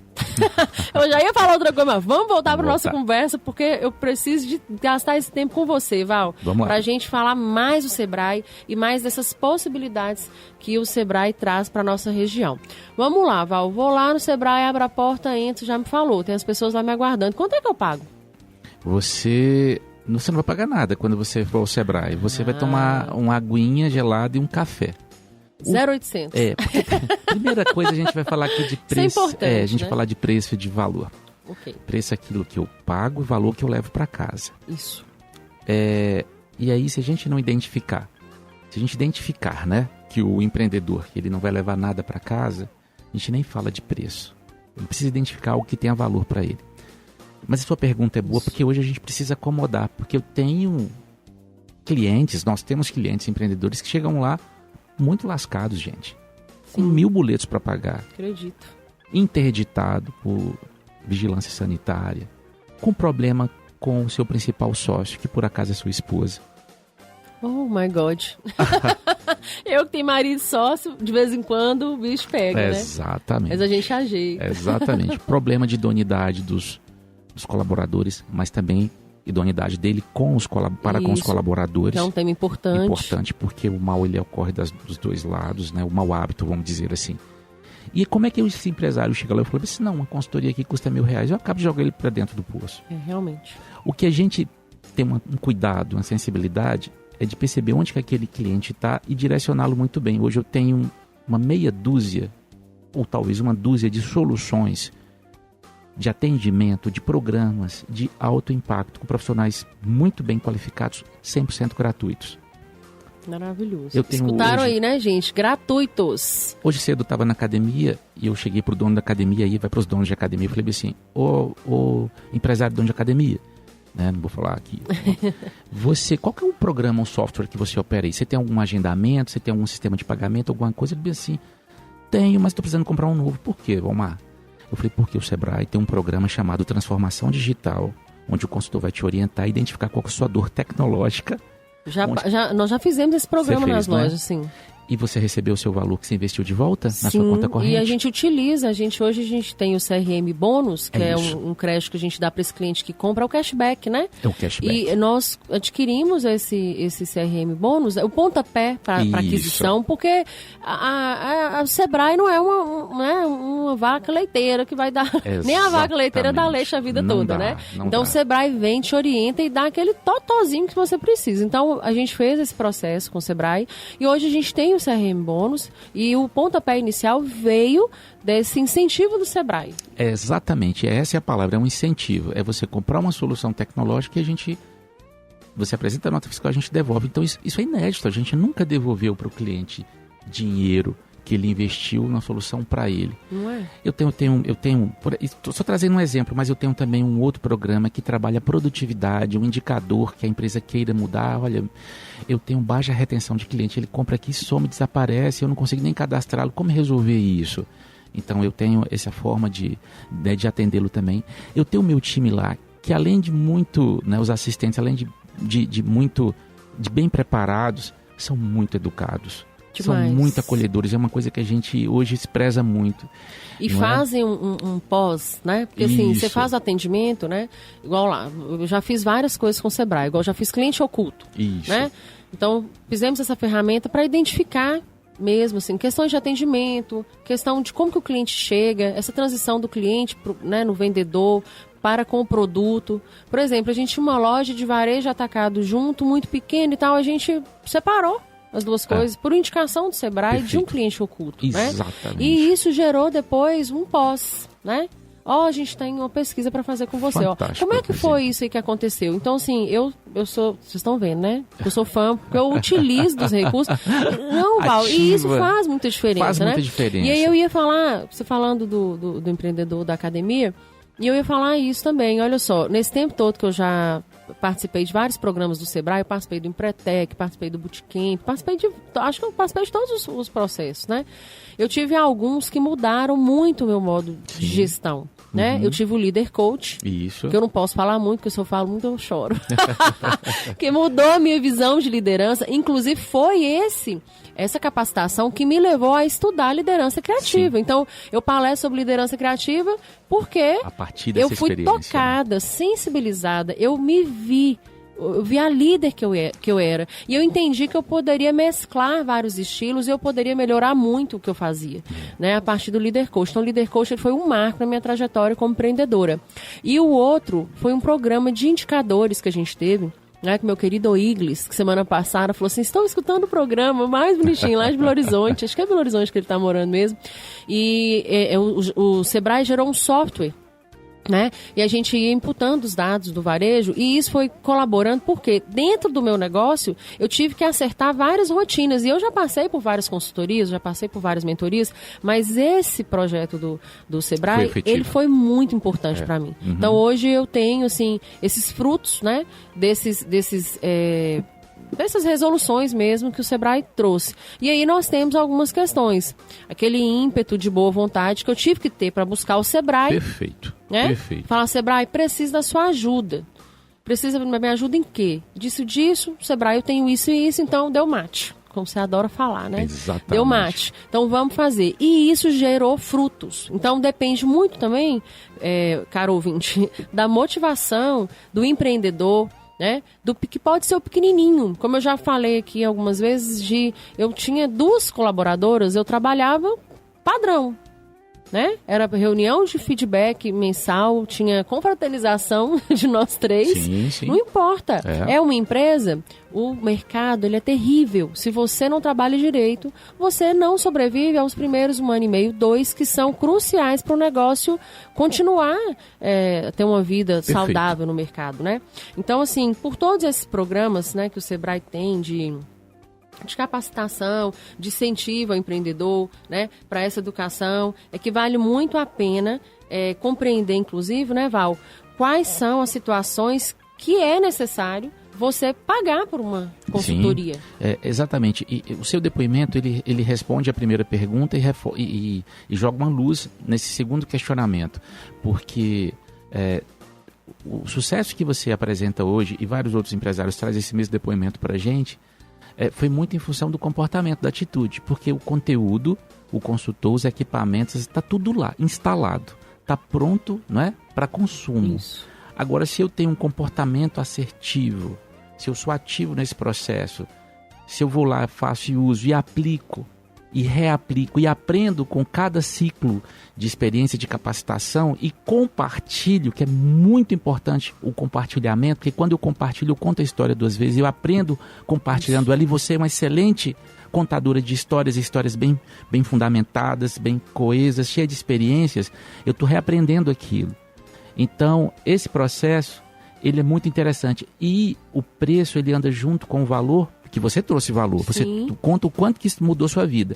Eu já ia falar outra coisa, mas vamos voltar para nossa conversa, porque eu preciso de gastar esse tempo com você, Val. Para a gente falar mais do Sebrae e mais dessas possibilidades que o Sebrae traz para nossa região. Vamos lá, Val. Vou lá no Sebrae, abro a porta, entro, já me falou. Tem as pessoas lá me aguardando. Quanto é que eu pago? Você não vai pagar nada quando você for ao Sebrae. Você vai tomar uma aguinha gelada e um café. 0,800. Porque primeira coisa a gente vai falar aqui de preço. Isso é importante, a gente vai falar de preço e de valor. Okay. Preço é aquilo que eu pago e valor que eu levo para casa. Isso. E aí, se a gente não identificar, né, que o empreendedor, ele não vai levar nada para casa, a gente nem fala de preço. Ele precisa identificar algo que tenha valor para ele. Mas a sua pergunta é boa, porque hoje a gente precisa acomodar, porque eu tenho nós temos clientes empreendedores que chegam lá muito lascados, gente. Com 1000 boletos para pagar. Acredito. Interditado por vigilância sanitária. Com problema com o seu principal sócio, que por acaso é sua esposa. Oh my God. Eu que tenho marido sócio, de vez em quando o bicho pega, né? Exatamente. Mas a gente ajeita. Exatamente. Problema de idoneidade dos colaboradores, mas também idoneidade dele com os colaboradores. É um tema importante. Importante, porque o mal ele ocorre dos dois lados, né? O mau hábito, vamos dizer assim. E como é que esse empresário chega lá e fala assim, não, uma consultoria aqui custa R$1.000, eu acabo de jogar ele para dentro do poço. Realmente. O que a gente tem um cuidado, uma sensibilidade, é de perceber onde que aquele cliente está e direcioná-lo muito bem. Hoje eu tenho uma meia dúzia, ou talvez uma dúzia de soluções de atendimento, de programas de alto impacto, com profissionais muito bem qualificados, 100% gratuitos. Maravilhoso. Escutaram hoje, aí, né, gente? Gratuitos. Hoje cedo eu estava na academia e eu cheguei para o dono da academia e vai para os donos de academia. Eu falei assim, ô empresário dono de academia, né, não vou falar aqui. Qual que é o programa, o software que você opera aí? Você tem algum agendamento? Você tem algum sistema de pagamento, alguma coisa? Ele disse assim, tenho, mas estou precisando comprar um novo. Por quê, Valmar? Eu falei, porque o Sebrae tem um programa chamado Transformação Digital, onde o consultor vai te orientar e identificar qual é a sua dor tecnológica. Nós já fizemos esse programa nas lojas, sim. E você recebeu o seu valor que você investiu de volta na sua conta corrente? E a gente utiliza, hoje a gente tem o CRM Bônus, que é um crédito que a gente dá para esse cliente que compra o cashback, né? É o cashback. E nós adquirimos esse CRM Bônus, o pontapé para aquisição, porque a Sebrae não é uma vaca leiteira que vai dar, nem a vaca leiteira dá leite a vida toda, né? Então o Sebrae vem, te orienta e dá aquele totozinho que você precisa. Então a gente fez esse processo com o Sebrae e hoje a gente tem o CRM Bônus e o pontapé inicial veio desse incentivo do Sebrae. Exatamente, essa é a palavra, é um incentivo. É você comprar uma solução tecnológica e você apresenta a nota fiscal, a gente devolve. Então isso é inédito, a gente nunca devolveu para o cliente dinheiro que ele investiu na solução para ele. Não é? Eu tenho, estou só trazendo um exemplo, mas eu tenho também um outro programa que trabalha produtividade, um indicador que a empresa queira mudar. Olha, eu tenho baixa retenção de cliente, ele compra aqui, some, desaparece, eu não consigo nem cadastrá-lo. Como resolver isso? Então eu tenho essa forma de atendê-lo também. Eu tenho o meu time lá, que além de muito, né, os assistentes, além de muito bem preparados, são muito educados. Demais. São muito acolhedores, é uma coisa que a gente hoje despreza muito. E fazem um pós, né? Porque assim, você faz o atendimento, né? Igual lá, eu já fiz várias coisas com o Sebrae, igual já fiz cliente oculto, né? Então, fizemos essa ferramenta para identificar mesmo, assim, questões de atendimento, questão de como que o cliente chega, essa transição do cliente né, no vendedor para com o produto. Por exemplo, a gente tinha uma loja de varejo atacado junto, muito pequena e tal, a gente separou as duas coisas por indicação do Sebrae. Perfeito. De um cliente oculto. Exatamente. Né? E isso gerou depois um pós, né? A gente tem uma pesquisa para fazer com você. Como é que foi isso aí que aconteceu? Então, assim, eu sou... Vocês estão vendo, né? Eu sou fã, porque eu utilizo dos recursos. Não, Val, e isso faz muita diferença, faz muita diferença. E aí eu ia falar, você falando do empreendedor da academia, e eu ia falar isso também. Olha só, nesse tempo todo que eu já participei de vários programas do Sebrae, eu participei do Empretec, participei do Bootcamp, acho que eu participei de todos os processos, né? Eu tive alguns que mudaram muito o meu modo de gestão, né? Eu tive o Líder Coach, isso. Que eu não posso falar muito, porque se eu falo muito eu choro. Que mudou a minha visão de liderança, inclusive foi essa capacitação que me levou a estudar liderança criativa. Sim. Então, eu palestro sobre liderança criativa porque a partir dessa eu fui tocada, sensibilizada, eu vi a líder que eu era. E eu entendi que eu poderia mesclar vários estilos e eu poderia melhorar muito o que eu fazia, né, a partir do Líder Coach. Então, o Líder Coach ele foi um marco na minha trajetória como empreendedora. E o outro foi um programa de indicadores que a gente teve, né, com meu querido Iglis, que semana passada falou assim, estão escutando o programa mais bonitinho lá de Belo Horizonte, acho que é Belo Horizonte que ele está morando mesmo, e o Sebrae gerou um software, né, e a gente ia imputando os dados do varejo, e isso foi colaborando, porque dentro do meu negócio, eu tive que acertar várias rotinas, e eu já passei por várias consultorias, já passei por várias mentorias, mas esse projeto do Sebrae, ele foi muito importante para mim. Então, hoje eu tenho, assim, esses frutos, né, dessas resoluções mesmo que o Sebrae trouxe. E aí nós temos algumas questões. Aquele ímpeto de boa vontade que eu tive que ter para buscar o Sebrae. Perfeito. Né? Perfeito. Falar, Sebrae, preciso da sua ajuda. Precisa da minha ajuda em quê? Disso, Sebrae, eu tenho isso e isso, então deu match. Como você adora falar, né? Exatamente. Deu match. Então vamos fazer. E isso gerou frutos. Então depende muito também, caro ouvinte, da motivação do empreendedor, né? Que pode ser o pequenininho. Como eu já falei aqui algumas vezes, eu tinha 2 colaboradoras, eu trabalhava padrão, né? Era reunião de feedback mensal, tinha confraternização de nós 3. Sim. Não importa. É uma empresa, o mercado ele é terrível. Se você não trabalha direito, você não sobrevive aos primeiros 1 ano e meio, 2, que são cruciais para o negócio continuar ter uma vida saudável no mercado, né? Então, assim, por todos esses programas, né, que o Sebrae tem de capacitação, de incentivo ao empreendedor, né, para essa educação, é que vale muito a pena compreender, inclusive, né, Val, quais são as situações que é necessário você pagar por uma consultoria. Sim, exatamente. E o seu depoimento, ele responde a primeira pergunta e joga uma luz nesse segundo questionamento, porque o sucesso que você apresenta hoje, e vários outros empresários trazem esse mesmo depoimento para a gente, foi muito em função do comportamento, da atitude, porque o conteúdo, o consultor, os equipamentos, está tudo lá, instalado, está pronto, não é, para consumo. Isso. Agora, se eu tenho um comportamento assertivo, se eu sou ativo nesse processo, se eu vou lá, faço e uso e aplico e reaplico e aprendo com cada ciclo de experiência de capacitação e compartilho, que é muito importante o compartilhamento, porque quando eu compartilho, eu conto a história 2 vezes, eu aprendo compartilhando ela, e você é uma excelente contadora de histórias bem fundamentadas, bem coesas, cheia de experiências, eu estou reaprendendo aquilo. Então, esse processo, ele é muito interessante. E o preço, ele anda junto com o valor, que você trouxe valor. Sim. Você conta o quanto que isso mudou sua vida.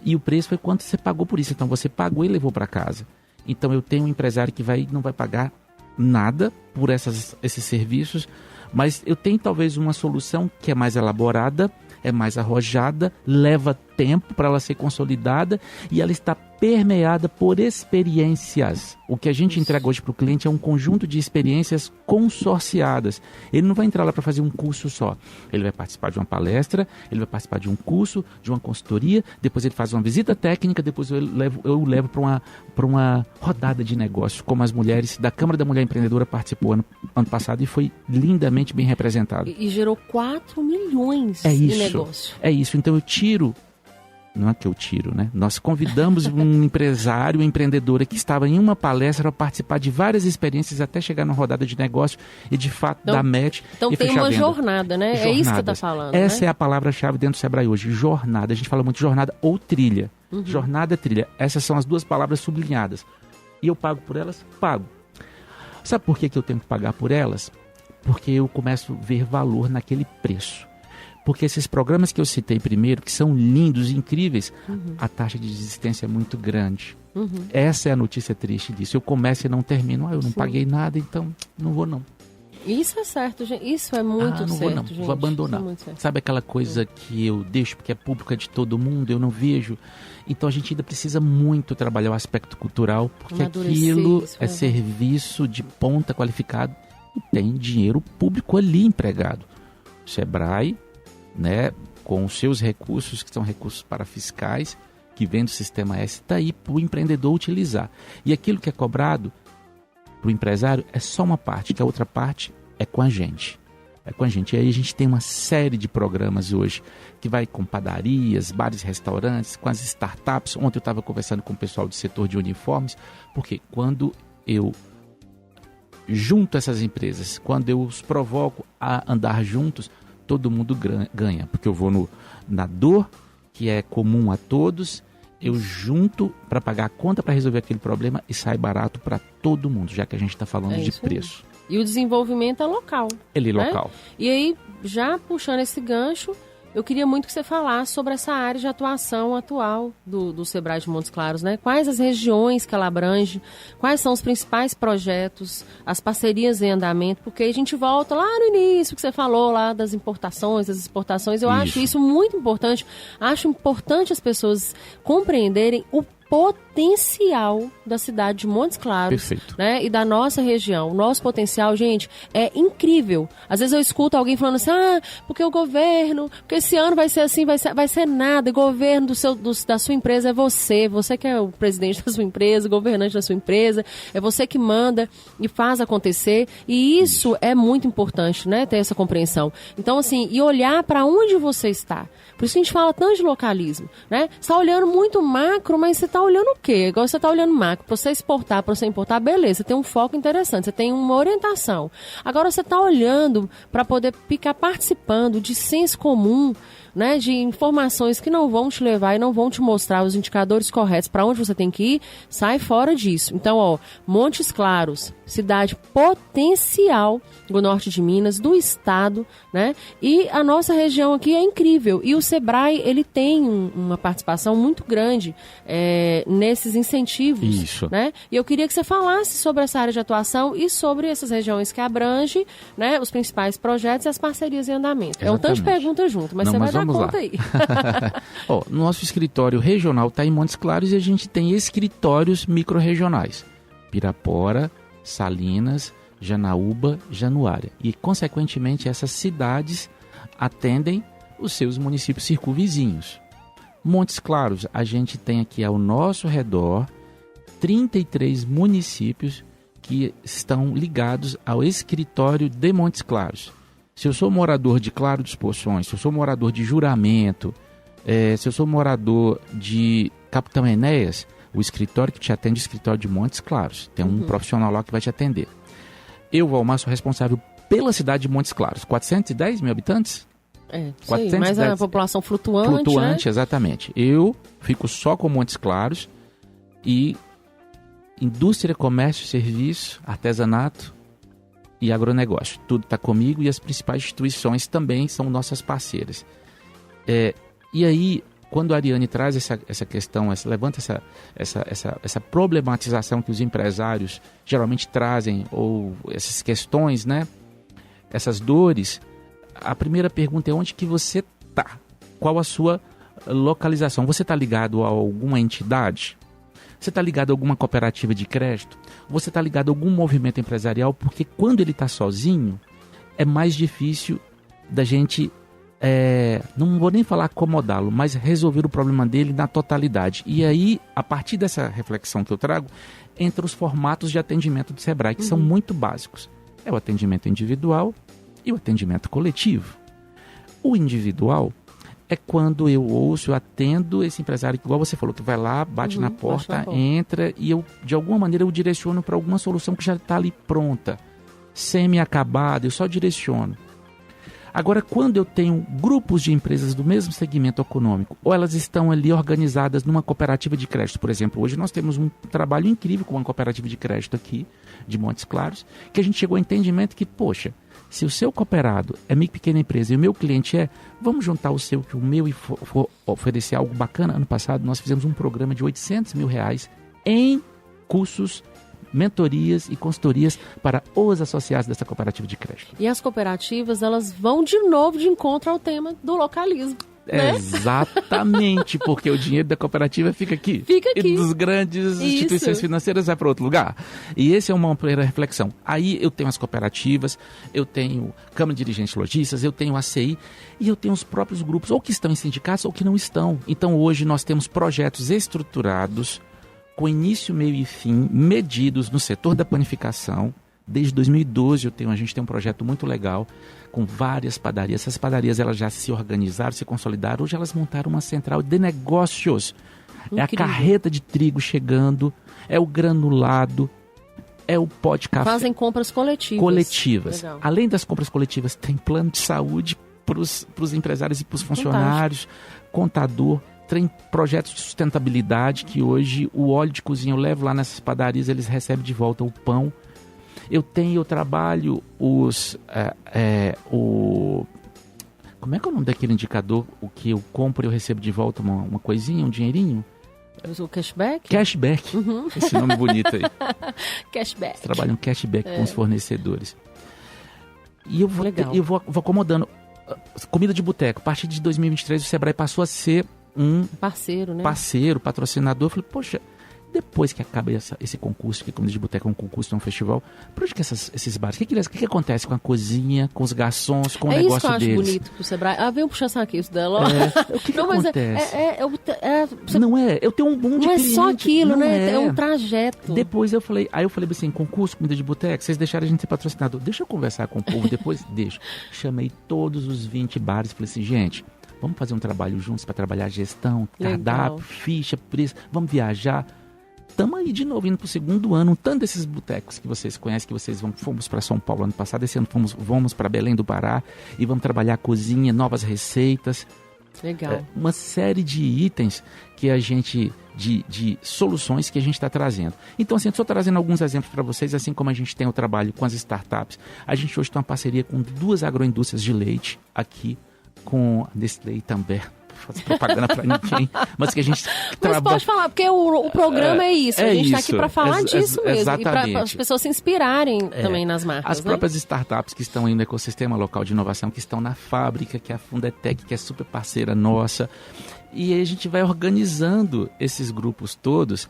E o preço foi quanto você pagou por isso. Então, você pagou e levou para casa. Então, eu tenho um empresário que não vai pagar nada por esses serviços, mas eu tenho talvez uma solução que é mais elaborada, é mais arrojada, leva tempo para ela ser consolidada e ela está permeada por experiências. O que a gente entrega hoje para o cliente é um conjunto de experiências consorciadas. Ele não vai entrar lá para fazer um curso só. Ele vai participar de uma palestra, ele vai participar de um curso, de uma consultoria, depois ele faz uma visita técnica, depois eu levo para uma rodada de negócios, como as mulheres da Câmara da Mulher Empreendedora participou ano passado e foi lindamente bem representado. E gerou 4 milhões de negócio. É isso. Então eu tiro... Não é que eu tiro, né? Nós convidamos um empresário, uma empreendedora que estava em uma palestra para participar de várias experiências até chegar na rodada de negócio e de fato dar match então e tem fechar uma a venda. jornada, né? Jornadas. É isso que você está falando. Essa né? é a palavra-chave dentro do Sebrae hoje, jornada. A gente fala muito jornada ou trilha. Jornada, trilha. Essas são as duas palavras sublinhadas. E eu pago por elas? Pago. Sabe por que eu tenho que pagar por elas? Porque eu começo a ver valor naquele preço. Porque esses programas que eu citei primeiro, que são lindos e incríveis, a taxa de desistência é muito grande. Essa é a notícia triste disso. Eu começo e não termino. Eu não paguei nada, então não vou não. Isso é certo, gente. Isso é muito não certo, vou não, gente. vou abandonar. Sabe aquela coisa que eu deixo porque é público, é de todo mundo, eu não vejo. Então a gente ainda precisa muito trabalhar o aspecto cultural, porque aquilo é serviço de ponta qualificado e tem dinheiro público ali empregado. O Sebrae, né, com os seus recursos, que são recursos parafiscais, que vem do Sistema S, está aí para o empreendedor utilizar. E aquilo que é cobrado para o empresário é só uma parte, que a outra parte é com a gente. É com a gente. E aí a gente tem uma série de programas hoje, que vai com padarias, bares, restaurantes, com as startups. Ontem eu estava conversando com o pessoal do setor de uniformes, porque quando eu junto essas empresas, quando eu os provoco a andar juntos, todo mundo ganha, porque eu vou na dor, que é comum a todos, eu junto para pagar a conta para resolver aquele problema e sai barato para todo mundo, já que a gente está falando de preço. E o desenvolvimento é local. Ele é local. E aí, já puxando esse gancho, eu queria muito que você falasse sobre essa área de atuação atual do Sebrae de Montes Claros, né? Quais as regiões que ela abrange, quais são os principais projetos, as parcerias em andamento, porque a gente volta lá no início que você falou lá das importações, das exportações. Eu acho isso muito importante. Acho importante as pessoas compreenderem o potencial da cidade de Montes Claros, né, e da nossa região. O nosso potencial, gente, é incrível. Às vezes eu escuto alguém falando assim, porque o governo, porque esse ano vai ser assim, vai ser nada. O governo da sua empresa é você que é o presidente da sua empresa, o governante da sua empresa, é você que manda e faz acontecer, e isso é muito importante, né, ter essa compreensão. Então, assim, e olhar para onde você está. Por isso que a gente fala tanto de localismo, né? Você está olhando muito macro, mas você está olhando o quê? Igual você está olhando macro. Para você exportar, para você importar, beleza. Você tem um foco interessante, você tem uma orientação. Agora você está olhando para poder ficar participando de senso comum, né, de informações que não vão te levar e não vão te mostrar os indicadores corretos para onde você tem que ir, sai fora disso. Então, Montes Claros, cidade potencial do norte de Minas, do estado, né? E a nossa região aqui é incrível. E o Sebrae, ele tem uma participação muito grande nesses incentivos. Isso. Né? E eu queria que você falasse sobre essa área de atuação e sobre essas regiões que abrange, né, os principais projetos e as parcerias em andamento. Exatamente. É um tanto de perguntas junto, mas você vai dar conta aí. Nosso escritório regional está em Montes Claros e a gente tem escritórios microrregionais. Pirapora, Salinas, Janaúba, Januária. E, consequentemente, essas cidades atendem os seus municípios circunvizinhos. Montes Claros, a gente tem aqui ao nosso redor 33 municípios que estão ligados ao escritório de Montes Claros. Se eu sou morador de Claro dos Poções, se eu sou morador de Juramento, se eu sou morador de Capitão Enéas, o escritório que te atende é o escritório de Montes Claros. Tem um profissional lá que vai te atender. Eu, Valmar, sou responsável pela cidade de Montes Claros. 410 mil habitantes? Mas a população flutuante, Flutuante, né? Exatamente. Eu fico só com Montes Claros e indústria, comércio, serviço, artesanato e agronegócio. Tudo está comigo e as principais instituições também são nossas parceiras. E aí, quando a Ariane traz essa questão, levanta essa problematização que os empresários geralmente trazem, ou essas questões, né? Essas dores, a primeira pergunta é onde que você está? Qual a sua localização. Você está ligado a alguma entidade? Você está ligado a alguma cooperativa de crédito? Você está ligado a algum movimento empresarial? Porque quando ele está sozinho, é mais difícil da gente, não vou nem falar acomodá-lo, mas resolver o problema dele na totalidade. E aí, a partir dessa reflexão que eu trago, entra os formatos de atendimento do Sebrae, que são muito básicos. É o atendimento individual e o atendimento coletivo. O individual é quando eu ouço, eu atendo esse empresário, igual você falou, que vai lá, bate na porta, entra, e eu, de alguma maneira, eu direciono para alguma solução que já está ali pronta, semi-acabada, eu só direciono. Agora, quando eu tenho grupos de empresas do mesmo segmento econômico, ou elas estão ali organizadas numa cooperativa de crédito, por exemplo, hoje nós temos um trabalho incrível com uma cooperativa de crédito aqui, de Montes Claros, que a gente chegou ao entendimento que, poxa, se o seu cooperado é micro e pequena empresa e o meu cliente vamos juntar o seu que o meu e for oferecer algo bacana. Ano passado nós fizemos um programa de R$800 mil em cursos, mentorias e consultorias para os associados dessa cooperativa de crédito. E as cooperativas, elas vão de novo de encontro ao tema do localismo. Né? Exatamente, porque o dinheiro da cooperativa fica aqui. E dos grandes instituições financeiras vai para outro lugar. E esse é uma primeira reflexão. Aí eu tenho as cooperativas, eu tenho Câmara de Dirigentes Lojistas, eu tenho a ACI e eu tenho os próprios grupos, ou que estão em sindicatos ou que não estão. Então hoje nós temos projetos estruturados, com início, meio e fim, medidos no setor da panificação. Desde 2012 a gente tem um projeto muito legal com várias padarias. Essas padarias elas já se organizaram, se consolidaram. Hoje elas montaram uma central de negócios. Incrível. É a carreta de trigo chegando, é o granulado, é o pó de café. Fazem compras coletivas. Legal. Além das compras coletivas, tem plano de saúde para os empresários e para os funcionários, contador. Tem projetos de sustentabilidade que hoje o óleo de cozinha eu levo lá nessas padarias, eles recebem de volta o pão. Eu trabalho como é que é o nome daquele indicador? O que eu compro e eu recebo de volta uma coisinha, um dinheirinho? O cashback? Cashback. Esse nome bonito aí. Cashback. Você trabalha um cashback com os fornecedores. E eu vou acomodando. Comida de boteco. A partir de 2023 o Sebrae passou a ser um parceiro, né? Patrocinador. Eu falei, poxa, depois que acaba esse concurso, que Comida de Boteco é um concurso, é um festival, por onde que esses bares, o que acontece com a cozinha, com os garçons, com o negócio deles? É isso que eu acho bonito pro Sebrae. Vem um puxa-saquinho dela. O que acontece? Não é, eu tenho um bom de cliente. Não é só aquilo, né? É um trajeto. Depois eu falei assim, concurso, Comida de Boteco, vocês deixaram a gente ser patrocinador. Deixa eu conversar com o povo depois? Deixa. Chamei todos os 20 bares e falei assim, gente, vamos fazer um trabalho juntos para trabalhar gestão, cardápio, ficha, preço, vamos viajar. Estamos aí de novo, indo para o segundo ano, um tanto desses botecos que vocês conhecem, fomos para São Paulo ano passado, esse ano vamos para Belém do Pará e vamos trabalhar a cozinha, novas receitas. Legal. Uma série de itens que a gente, de soluções que a gente está trazendo. Então, assim, eu estou trazendo alguns exemplos para vocês, assim como a gente tem o trabalho com as startups. A gente hoje tem uma parceria com 2 agroindústrias de leite aqui, com a Nestlé e também. Fazer propaganda para ninguém, mas que a gente trabalha. Mas pode falar, porque o programa é isso. A gente está aqui para falar disso mesmo. Exatamente. E para as pessoas se inspirarem também nas marcas. As próprias startups que estão aí no ecossistema local de inovação, que estão na fábrica, que é a Fundetec, que é super parceira nossa. E aí a gente vai organizando esses grupos todos.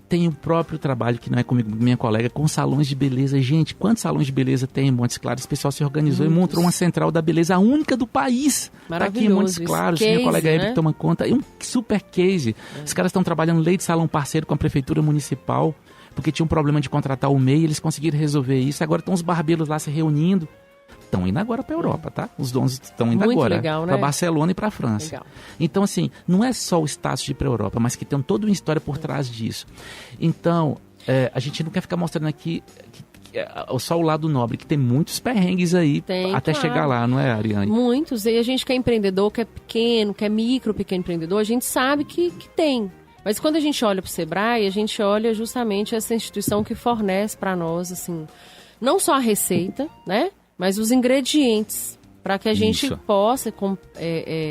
Tem o próprio trabalho, que não é comigo, minha colega, com salões de beleza. Gente, quantos salões de beleza tem em Montes Claros? O pessoal se organizou e montou uma central da beleza, a única do país. Está aqui em Montes Claros, minha colega Hebe toma conta. É um super case. Os caras estão trabalhando lei de salão parceiro com a prefeitura municipal, porque tinha um problema de contratar o MEI, eles conseguiram resolver isso. Agora estão os barbeiros lá se reunindo. Estão indo agora para a Europa, tá? Os donos estão indo agora para Barcelona e para a França. Legal. Então, assim, não é só o status de ir para a Europa, mas que tem toda uma história por trás disso. Então, a gente não quer ficar mostrando aqui só o lado nobre, que tem muitos perrengues aí até chegar lá, não é, Ariane? Muitos. E a gente que é empreendedor, que é pequeno, que é pequeno empreendedor, a gente sabe que tem. Mas quando a gente olha para o Sebrae, a gente olha justamente essa instituição que fornece para nós, assim, não só a receita, né? Mas os ingredientes para que a gente possa, como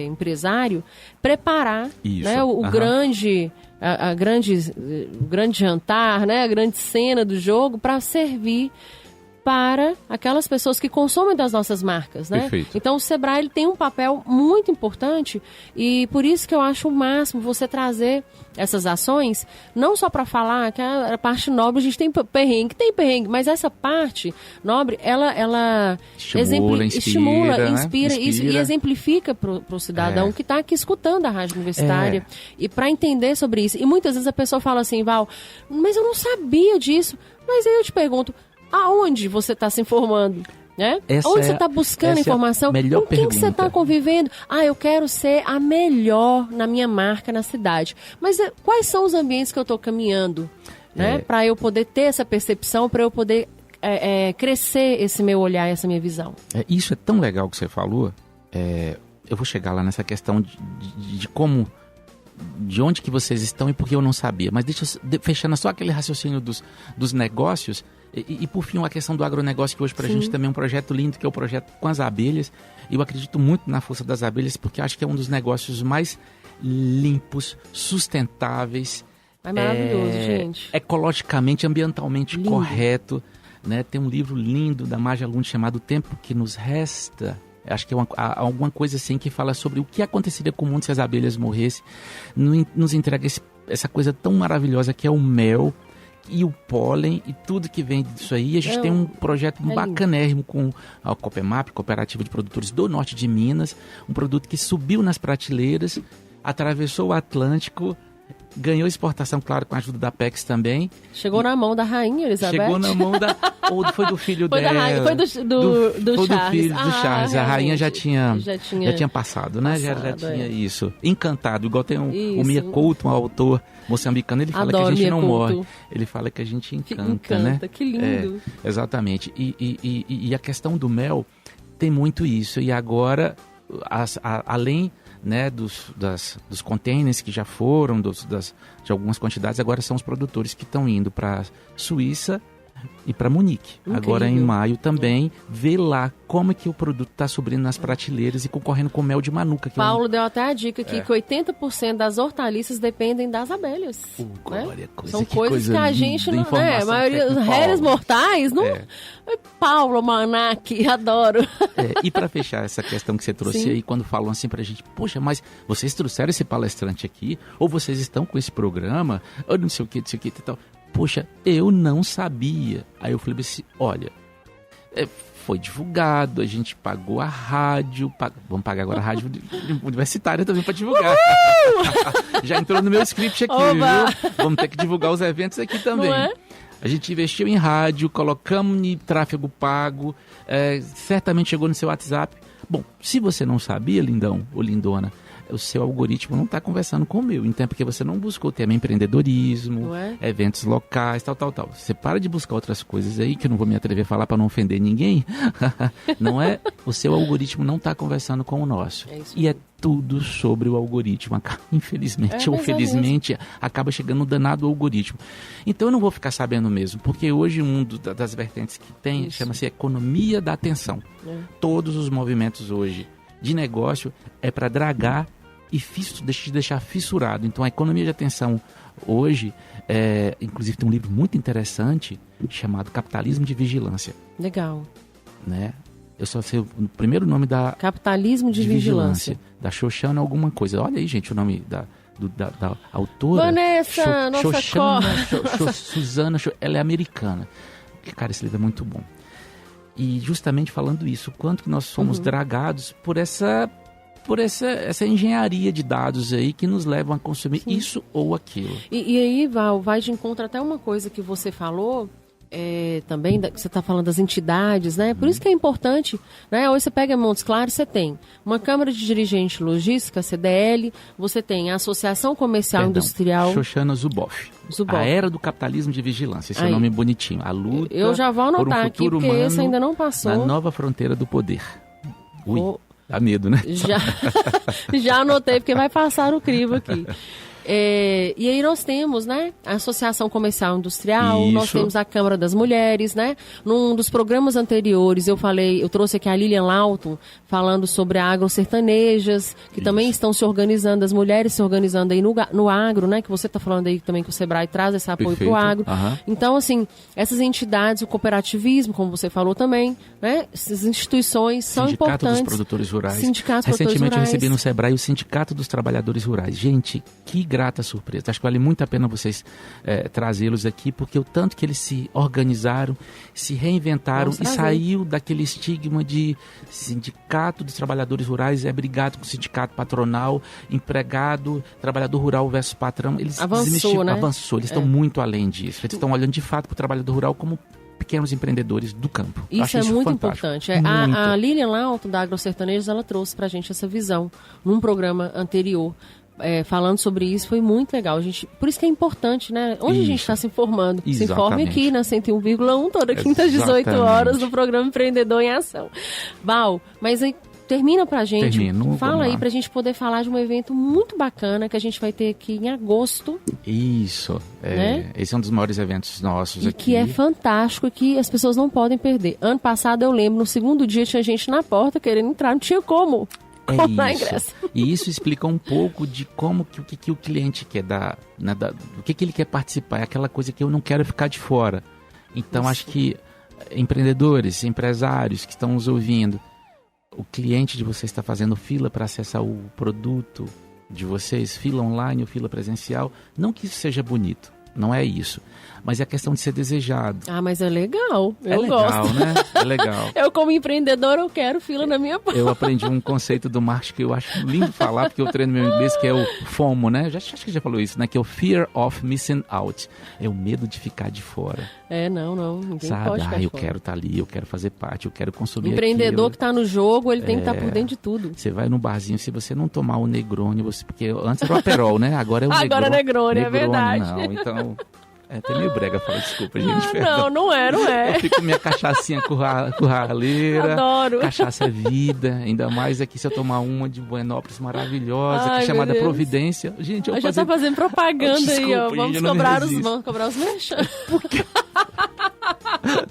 empresário, preparar, né, o grande jantar, né, a grande cena do jogo para servir para aquelas pessoas que consomem das nossas marcas, né? Perfeito. Então o Sebrae ele tem um papel muito importante e por isso que eu acho o máximo você trazer essas ações, não só para falar que a parte nobre a gente tem perrengue, mas essa parte nobre, ela estimula, inspira isso e exemplifica para o cidadão que está aqui escutando a Rádio Universitária e para entender sobre isso. E muitas vezes a pessoa fala assim, Val, mas eu não sabia disso. Mas aí eu te pergunto, aonde você está se informando? Né? Onde você está buscando informação? Com quem que você está convivendo? Eu quero ser a melhor na minha marca na cidade. Mas quais são os ambientes que eu estou caminhando? Né? Para eu poder ter essa percepção, para eu poder crescer esse meu olhar, essa minha visão. Isso é tão legal que você falou. Eu vou chegar lá nessa questão de como... De onde que vocês estão e por que eu não sabia. Mas fechando só aquele raciocínio dos negócios... E por fim, a questão do agronegócio, que hoje pra gente também é um projeto lindo, que é o projeto com as abelhas. Eu acredito muito na força das abelhas, porque acho que é um dos negócios mais limpos, sustentáveis. É maravilhoso, gente. Ecologicamente, ambientalmente lindo. Correto. Né? Tem um livro lindo da Marja Lund chamado O Tempo que Nos Resta. Acho que é alguma coisa assim que fala sobre o que aconteceria com o mundo se as abelhas morressem. Nos entrega essa coisa tão maravilhosa que é o mel e o pólen e tudo que vem disso aí. A gente tem um projeto bacanérrimo com a Copemap, Cooperativa de Produtores do Norte de Minas, um produto que subiu nas prateleiras, atravessou o Atlântico, ganhou exportação, claro, com a ajuda da PEX também. Chegou na mão da rainha Elizabeth? Chegou na mão ou foi do filho foi dela? Foi do Charles. Do filho do Charles. A rainha já tinha passado, né? Passado, já tinha isso. Encantado, igual tem o Mia Couto, um autor moçambicano, ele fala que a gente não morre. Ele fala que a gente encanta, né? Que lindo. Exatamente. E a questão do mel tem muito isso. E agora, além... né, dos containers que já foram, de algumas quantidades, agora são os produtores que estão indo para Suíça e para Munique. Incrível. Agora em maio também, ver lá como é que o produto está subindo nas prateleiras e concorrendo com mel de manuka. Paulo deu até a dica aqui que 80% das hortaliças dependem das abelhas. Glória, né? São coisas que a gente não... A maioria dos réis mortais não... Paulo Almanac, adoro. E para fechar essa questão que você trouxe aí, quando falam assim pra gente, poxa, mas vocês trouxeram esse palestrante aqui, ou vocês estão com esse programa, ou não sei o que e tal. Poxa, eu não sabia. Aí eu falei assim, olha, foi divulgado, a gente pagou a rádio, vamos pagar agora a rádio universitária também para divulgar. Já entrou no meu script aqui, viu? Vamos ter que divulgar os eventos aqui também. Não é? A gente investiu em rádio, colocamos em tráfego pago, certamente chegou no seu WhatsApp. Bom, se você não sabia, lindão ou lindona, o seu algoritmo não está conversando com o meu. Então é porque você não buscou o tema empreendedorismo, eventos locais, tal. Você para de buscar outras coisas aí, que eu não vou me atrever a falar para não ofender ninguém. Não é? O seu algoritmo não está conversando com o nosso. E é tudo sobre o algoritmo. Infelizmente ou felizmente, acaba chegando no danado algoritmo. Então eu não vou ficar sabendo mesmo, porque hoje um das vertentes que tem chama-se economia da atenção. Todos os movimentos hoje de negócio é para dragar e deixar fissurado. Então a economia de atenção hoje, inclusive tem um livro muito interessante chamado Capitalismo de Vigilância. Legal. Né? Eu só sei o primeiro nome da... Capitalismo de Vigilância. Da Xoxana alguma coisa. Olha aí, gente, o nome da autora. Vanessa, nossa Suzana, ela é americana. Cara, esse livro é muito bom. E justamente falando isso, quanto que nós somos dragados por essa engenharia de dados aí que nos levam a consumir isso ou aquilo. E aí, Val, vai de encontro até uma coisa que você falou, também, você está falando das entidades, né? Por isso que é importante, né? Hoje você pega Montes Claros, você tem uma Câmara de Dirigente Logística, CDL, você tem a Associação Comercial Industrial... Xoxana Zuboff. A Era do Capitalismo de Vigilância, esse é o nome bonitinho. A luta eu já vou anotar aqui, porque esse ainda não passou. Na nova fronteira do poder. Dá medo, né? Já anotei, porque vai passar o crivo aqui. E aí nós temos, né, a Associação Comercial Industrial, Isso. nós temos a Câmara das Mulheres, né? Num dos programas anteriores eu trouxe aqui a Lilian Lauton falando sobre agrosertanejas, que também estão se organizando, as mulheres se organizando aí no agro, né? Que você está falando aí também que o Sebrae traz esse apoio para o agro. Então, assim, essas entidades, o cooperativismo, como você falou também, né? Essas instituições são importantes. Sindicato dos Produtores Rurais. Recentemente eu recebi no Sebrae o Sindicato dos Trabalhadores Rurais. Gente, que grata surpresa. Acho que vale muito a pena vocês trazê-los aqui, porque o tanto que eles se organizaram, se reinventaram e saiu daquele estigma de Sindicato dos Trabalhadores Rurais brigado com o sindicato patronal, empregado, trabalhador rural versus patrão. Eles avançou, né? Avançou, eles estão muito além disso. Eles estão olhando de fato para o trabalhador rural como pequenos empreendedores do campo. Isso é muito importante. A Lilian Lauton, da Agrosertanejos, ela trouxe pra gente essa visão num programa anterior. Falando sobre isso, foi muito legal. Por isso que é importante, né? Onde a gente está se informando? Exatamente. Se informe aqui na 101,1, toda quinta às 18 horas, no programa Empreendedor em Ação. Val, mas aí termina pra gente. Fala aí pra gente poder falar de um evento muito bacana que a gente vai ter aqui em agosto. Isso. Né? Esse é um dos maiores eventos nossos aqui. Que é fantástico e que as pessoas não podem perder. Ano passado, eu lembro, no segundo dia tinha gente na porta querendo entrar, não tinha como. Isso. E isso explica um pouco de como o que o cliente quer o que ele quer participar. É aquela coisa que eu não quero ficar de fora. Então, acho que empreendedores, empresários que estão nos ouvindo, o cliente de vocês está fazendo fila para acessar o produto de vocês, fila online ou fila presencial. Não que isso seja bonito, não é isso. Mas é a questão de ser desejado. Mas é legal. Eu legal, gosto. Né? É legal. Eu, como empreendedor, eu quero fila na minha porta. Eu aprendi um conceito do marketing que eu acho lindo falar, porque eu treino meu inglês, que é o FOMO, né? Acho que já falou isso, né? Que é o Fear of Missing Out. É o medo de ficar de fora. Não. Ninguém Sabe? pode ficar de Eu fora. quero estar ali, eu quero fazer parte, eu quero consumir empreendedor aquilo. Que está no jogo, ele tem que estar por dentro de tudo. Você vai no barzinho, se você não tomar o Negroni, porque antes era o Aperol, né? Agora é o Agora é Negroni, é verdade. Não, então... Até meio brega falar, desculpa, gente. Não é. Eu fico com minha cachaçinha curraleira. Adoro. Cachaça é vida, ainda mais aqui se eu tomar uma de Buenópolis maravilhosa, que é chamada Providência. Gente, já tá fazendo propaganda aí, ó. Vamos cobrar os merchan.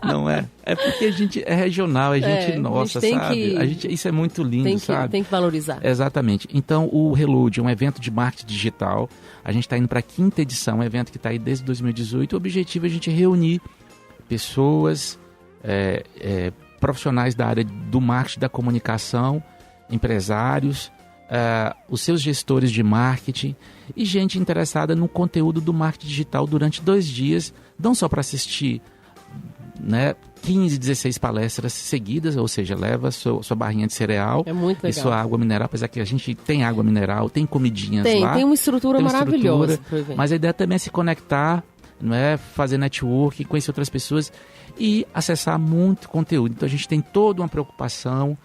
Não é? É porque a gente é regional, é gente nossa, sabe? Isso é muito lindo, sabe? Tem que valorizar. Exatamente. Então, o Reload é um evento de marketing digital. A gente está indo para a 5ª edição, um evento que está aí desde 2018. O objetivo é a gente reunir pessoas, profissionais da área do marketing, da comunicação, empresários, os seus gestores de marketing e gente interessada no conteúdo do marketing digital durante 2 dias, não só para assistir 15, 16 palestras seguidas, ou seja, leva sua barrinha de cereal e sua água mineral, apesar que a gente tem água mineral, tem comidinhas lá. Tem uma estrutura maravilhosa. Mas a ideia também é se conectar, fazer network, conhecer outras pessoas e acessar muito conteúdo. Então a gente tem toda uma preocupação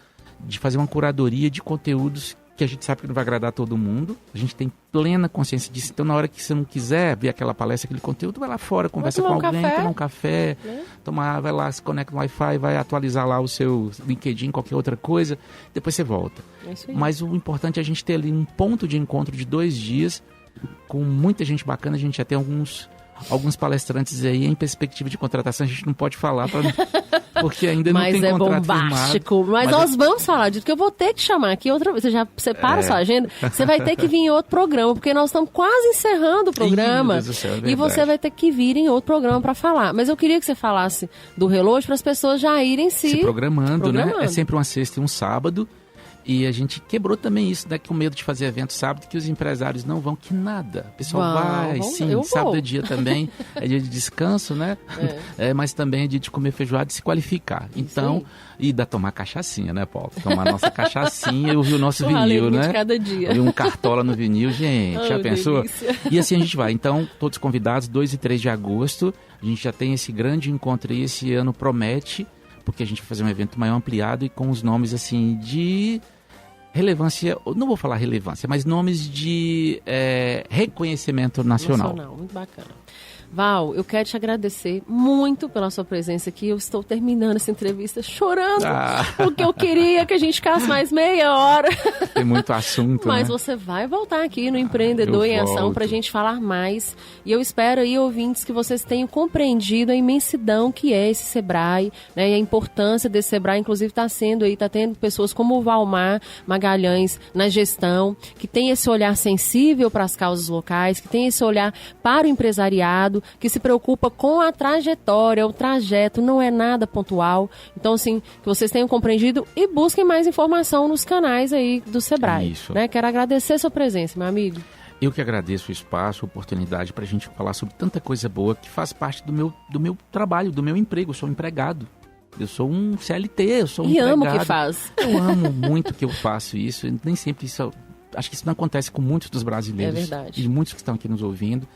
de fazer uma curadoria de conteúdos que a gente sabe que não vai agradar a todo mundo. A gente tem plena consciência disso. Então, na hora que você não quiser ver aquela palestra, aquele conteúdo, vai lá fora, conversa com alguém, toma um café, vai lá, se conecta no Wi-Fi, vai atualizar lá o seu LinkedIn, qualquer outra coisa, depois você volta. Mas o importante é a gente ter ali um ponto de encontro de 2 dias, com muita gente bacana. A gente já tem alguns palestrantes aí em perspectiva de contratação. A gente não pode falar porque ainda não tem contrato firmado. Mas é bombástico. Mas nós vamos falar disso, que eu vou ter que chamar aqui outra vez. Você já separa a sua agenda? Você vai ter que vir em outro programa, porque nós estamos quase encerrando o programa. Meu Deus do céu, é verdade. E você vai ter que vir em outro programa para falar. Mas eu queria que você falasse do Reload para as pessoas já irem se programando, né? É sempre uma sexta e um sábado. E a gente quebrou também isso, com medo de fazer evento sábado, que os empresários não vão, que nada. O pessoal vai, sim, sábado é dia também, é dia de descanso, né? Mas também é dia de comer feijoada e se qualificar. Então, e tomar cachaçinha, né, Paulo? Tomar nossa cachaçinha e ouvir o nosso vinil, né? De cada dia. Ouvir um cartola no vinil, gente, já pensou? Delícia. E assim a gente vai. Então, todos convidados, 2 e 3 de agosto, a gente já tem esse grande encontro aí, esse ano promete, porque a gente vai fazer um evento maior ampliado e com os nomes, assim, de relevância, não vou falar relevância, mas nomes de reconhecimento nacional. Muito bacana. Val, eu quero te agradecer muito pela sua presença aqui. Eu estou terminando essa entrevista chorando, porque eu queria que a gente ficasse mais meia hora. Tem muito assunto, Mas né? você vai voltar aqui no Empreendedor em Ação para a gente falar mais. E eu espero aí, ouvintes, que vocês tenham compreendido a imensidão que é esse Sebrae, né? E a importância desse Sebrae, inclusive está tendo pessoas como o Valmar Magalhães na gestão, que tem esse olhar sensível para as causas locais, que tem esse olhar para o empresariado, que se preocupa com a trajetória, o trajeto, não é nada pontual. Então, assim, que vocês tenham compreendido e busquem mais informação nos canais aí do Sebrae. Isso. Né? Quero agradecer a sua presença, meu amigo. Eu que agradeço o espaço, a oportunidade para a gente falar sobre tanta coisa boa que faz parte do meu trabalho, do meu emprego. Eu sou empregado. Eu sou um CLT, eu sou um empregado. E amo o que faz. Eu amo muito que eu faço isso. Nem sempre isso... Acho que isso não acontece com muitos dos brasileiros. É verdade. E muitos que estão aqui nos ouvindo.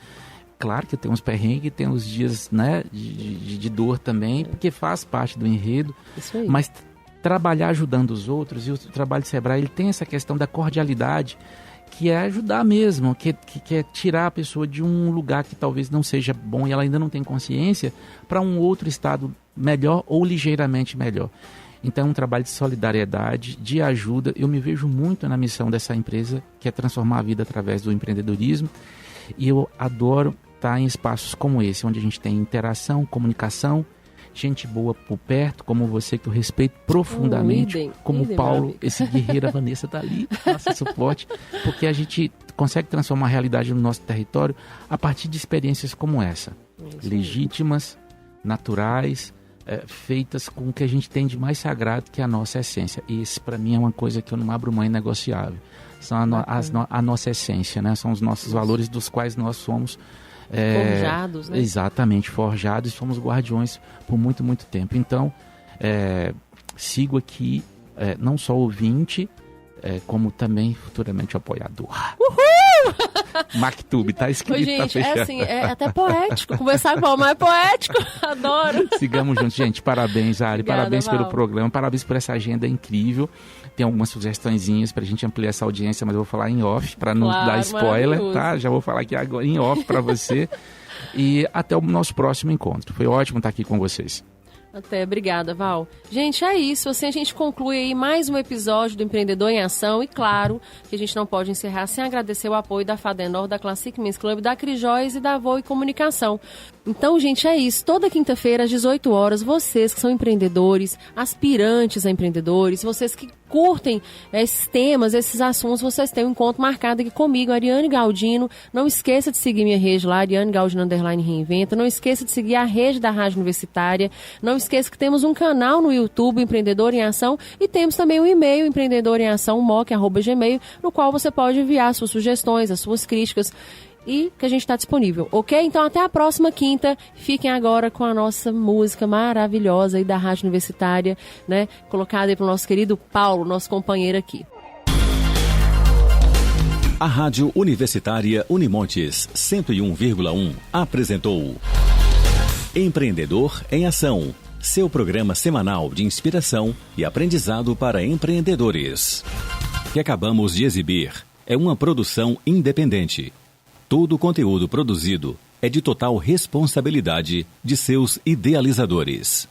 Claro que tem uns perrengues, tem uns dias, né, de dor também, porque faz parte do enredo. Isso aí. Mas trabalhar ajudando os outros, e o trabalho de Sebrae, ele tem essa questão da cordialidade, que é ajudar mesmo, que é tirar a pessoa de um lugar que talvez não seja bom e ela ainda não tem consciência, para um outro estado melhor ou ligeiramente melhor. Então é um trabalho de solidariedade, de ajuda. Eu me vejo muito na missão dessa empresa, que é transformar a vida através do empreendedorismo, e eu adoro estar em espaços como esse, onde a gente tem interação, comunicação, gente boa por perto, como você, que eu respeito profundamente, como o Paulo, esse guerreiro, a Vanessa está ali, nosso suporte, porque a gente consegue transformar a realidade no nosso território a partir de experiências como essa, legítimas, naturais, feitas com o que a gente tem de mais sagrado, que é a nossa essência. E esse, para mim, é uma coisa que eu não abro mão, inegociável. São a nossa essência, né? São os nossos valores dos quais nós somos forjados, né? Exatamente, forjados, e somos guardiões por muito, muito tempo. Então, sigo aqui, não só ouvinte, como também futuramente apoiador. Uhul! Mactube, tá escrito, gente, tá assim, é até poético. Conversar com o Valmar é poético. Adoro. Sigamos juntos, gente. Parabéns, Ari. Obrigada, parabéns Val. pelo programa. Parabéns por essa agenda incrível. Tem algumas sugestõezinhas pra gente ampliar essa audiência, mas eu vou falar em off, pra não dar spoiler, tá? Já vou falar aqui agora em off pra você. E até o nosso próximo encontro. Foi ótimo estar aqui com vocês. Até, obrigada, Val. Gente, é isso. Assim a gente conclui aí mais um episódio do Empreendedor em Ação. E claro que a gente não pode encerrar sem agradecer o apoio da Fadenor, da Classic Men's Club, da Crijóis e da Voe Comunicação. Então, gente, é isso. Toda quinta-feira, às 18 horas, vocês que são empreendedores, aspirantes a empreendedores, vocês que curtem esses temas, esses assuntos, vocês têm um encontro marcado aqui comigo, Ariane Galdino. Não esqueça de seguir minha rede lá, Ariane Galdino _Reinventa. Não esqueça de seguir a rede da Rádio Universitária. Não esqueça que temos um canal no YouTube, Empreendedor em Ação, e temos também um e-mail, empreendedoremação@gmail, no qual você pode enviar suas sugestões, as suas críticas, e que a gente está disponível, ok? Então até a próxima quinta. Fiquem agora com a nossa música maravilhosa aí da Rádio Universitária, né? Colocada aí pelo nosso querido Paulo, nosso companheiro aqui. A Rádio Universitária Unimontes 101,1 apresentou Empreendedor em Ação, seu programa semanal de inspiração e aprendizado para empreendedores. O que acabamos de exibir é uma produção independente. Todo o conteúdo produzido é de total responsabilidade de seus idealizadores.